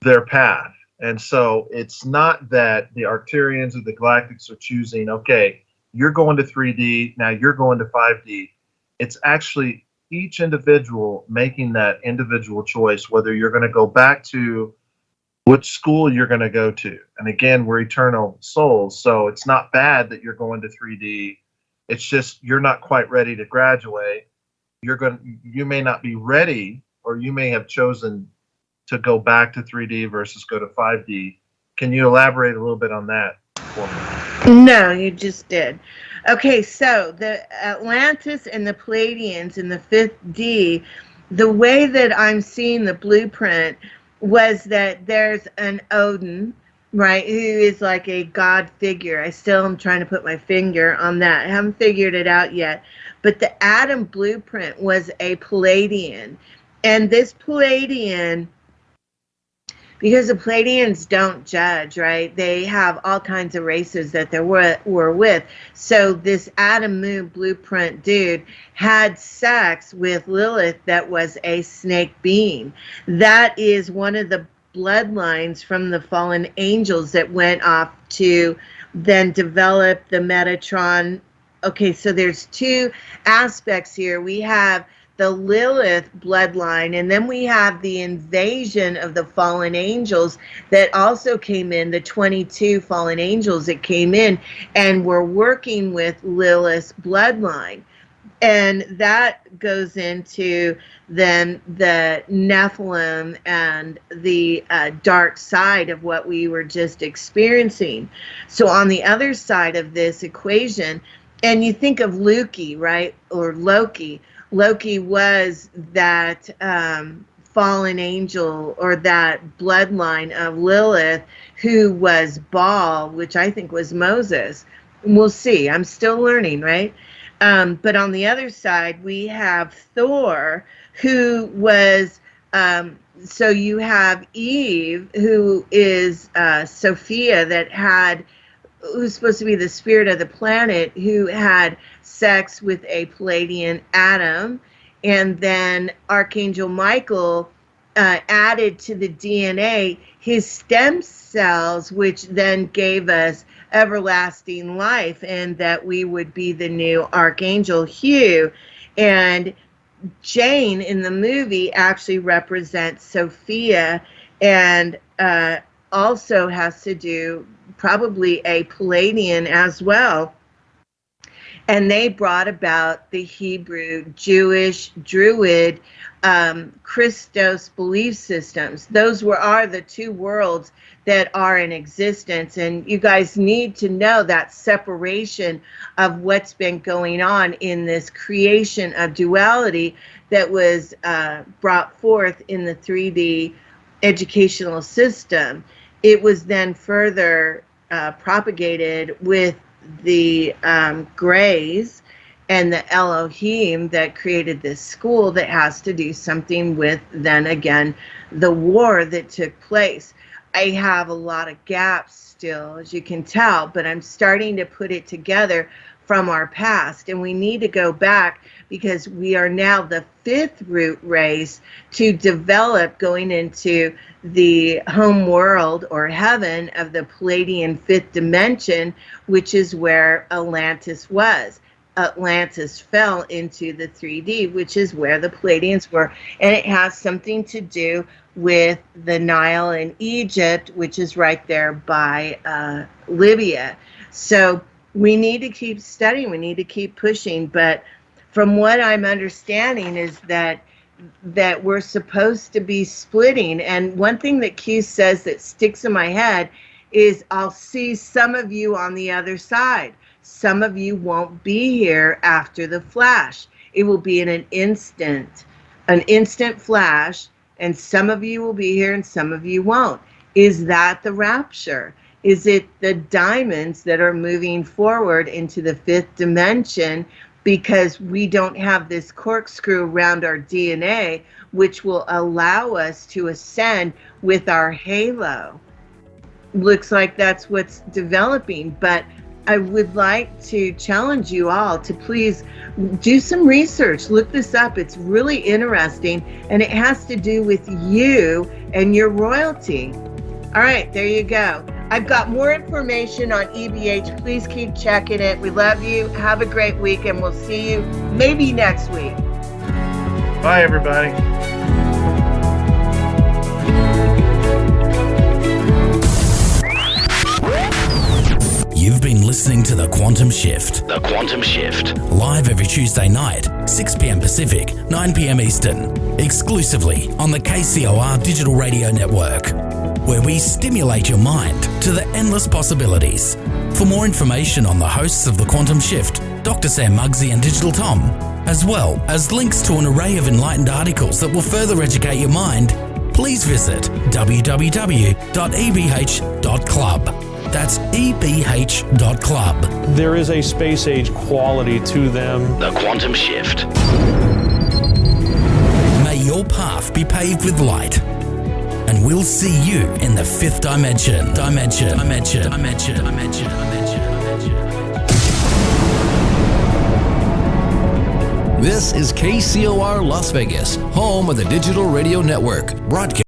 their path. And so it's not that the Arcturians or the Galactics are choosing, okay, you're going to 3D, now you're going to 5D. It's actually each individual making that individual choice, whether you're going to go back to which school you're going to go to. And again, we're eternal souls, so it's not bad that you're going to 3D. It's just you're not quite ready to graduate. You may not be ready, or you may have chosen to go back to 3D versus go to 5D. Can you elaborate a little bit on that for me? No, you just did. Okay, so the Atlantis and the Pleiadians in the 5th D, the way that I'm seeing the blueprint was that there's an Odin, right, who is like a god figure. I still am trying to put my finger on that. I haven't figured it out yet. But the Adam blueprint was a Pleiadian. And this Pleiadian, because the Pleiadians don't judge, right? They have all kinds of races that they were with. So this Adam Moon blueprint dude had sex with Lilith that was a snake being. That is one of the bloodlines from the fallen angels that went off to then develop the Metatron. Okay, so there's two aspects here. We have the Lilith bloodline, and then we have the invasion of the fallen angels that also came in, the 22 fallen angels that came in and were working with Lilith's bloodline. And that goes into then the Nephilim and the dark side of what we were just experiencing. So on the other side of this equation, and you think of Loki, right, or Loki. Loki was that fallen angel, or that bloodline of Lilith, who was Baal, which I think was Moses. We'll see. I'm still learning, right? But on the other side, we have Thor, who was, so you have Eve, who is Sophia, who's supposed to be the spirit of the planet, who had sex with a Pleiadian Adam, and then Archangel Michael added to the DNA his stem cells, which then gave us everlasting life, and that we would be the new Archangel Hugh. And Jane in the movie actually represents Sophia, and also has to do probably a Palladian as well. And they brought about the Hebrew, Jewish, Druid, Christos belief systems. Those are the two worlds that are in existence. And you guys need to know that separation of what's been going on in this creation of duality that was brought forth in the 3D educational system. It was then further propagated with the Greys and the Elohim that created this school that has to do something with, then again, the war that took place. I have a lot of gaps still, as you can tell, but I'm starting to put it together from our past, and we need to go back because we are now the 5th root race to develop going into the home world or heaven of the Palladian 5th dimension, which is where Atlantis was. Atlantis fell into the 3D, which is where the Palladians were, and it has something to do with the Nile in Egypt, which is right there by Libya. So we need to keep studying, we need to keep pushing, but from what I'm understanding is that we're supposed to be splitting. And one thing that Q says that sticks in my head is, I'll see some of you on the other side. Some of you won't be here after the flash. It will be in an instant flash, and some of you will be here and some of you won't. Is that the rapture? Is it the diamonds that are moving forward into the 5th dimension because we don't have this corkscrew around our DNA, which will allow us to ascend with our halo? Looks like that's what's developing, but I would like to challenge you all to please do some research. Look this up. It's really interesting, and it has to do with you and your royalty. All right, there you go. I've got more information on EBH. Please keep checking it. We love you. Have a great week, and we'll see you maybe next week. Bye, everybody. You've been listening to The Quantum Shift. The Quantum Shift. Live every Tuesday night, 6 p.m. Pacific, 9 p.m. Eastern. Exclusively on the KCOR Digital Radio Network, where we stimulate your mind to the endless possibilities. For more information on the hosts of The Quantum Shift, Dr. Sam Muggsy and Digital Tom, as well as links to an array of enlightened articles that will further educate your mind, please visit www.ebh.club. That's ebh.club. There is a space-age quality to them. The Quantum Shift. May your path be paved with light, and we'll see you in the 5th dimension. This is KCOR Las Vegas, home of the Digital Radio Network, broadcast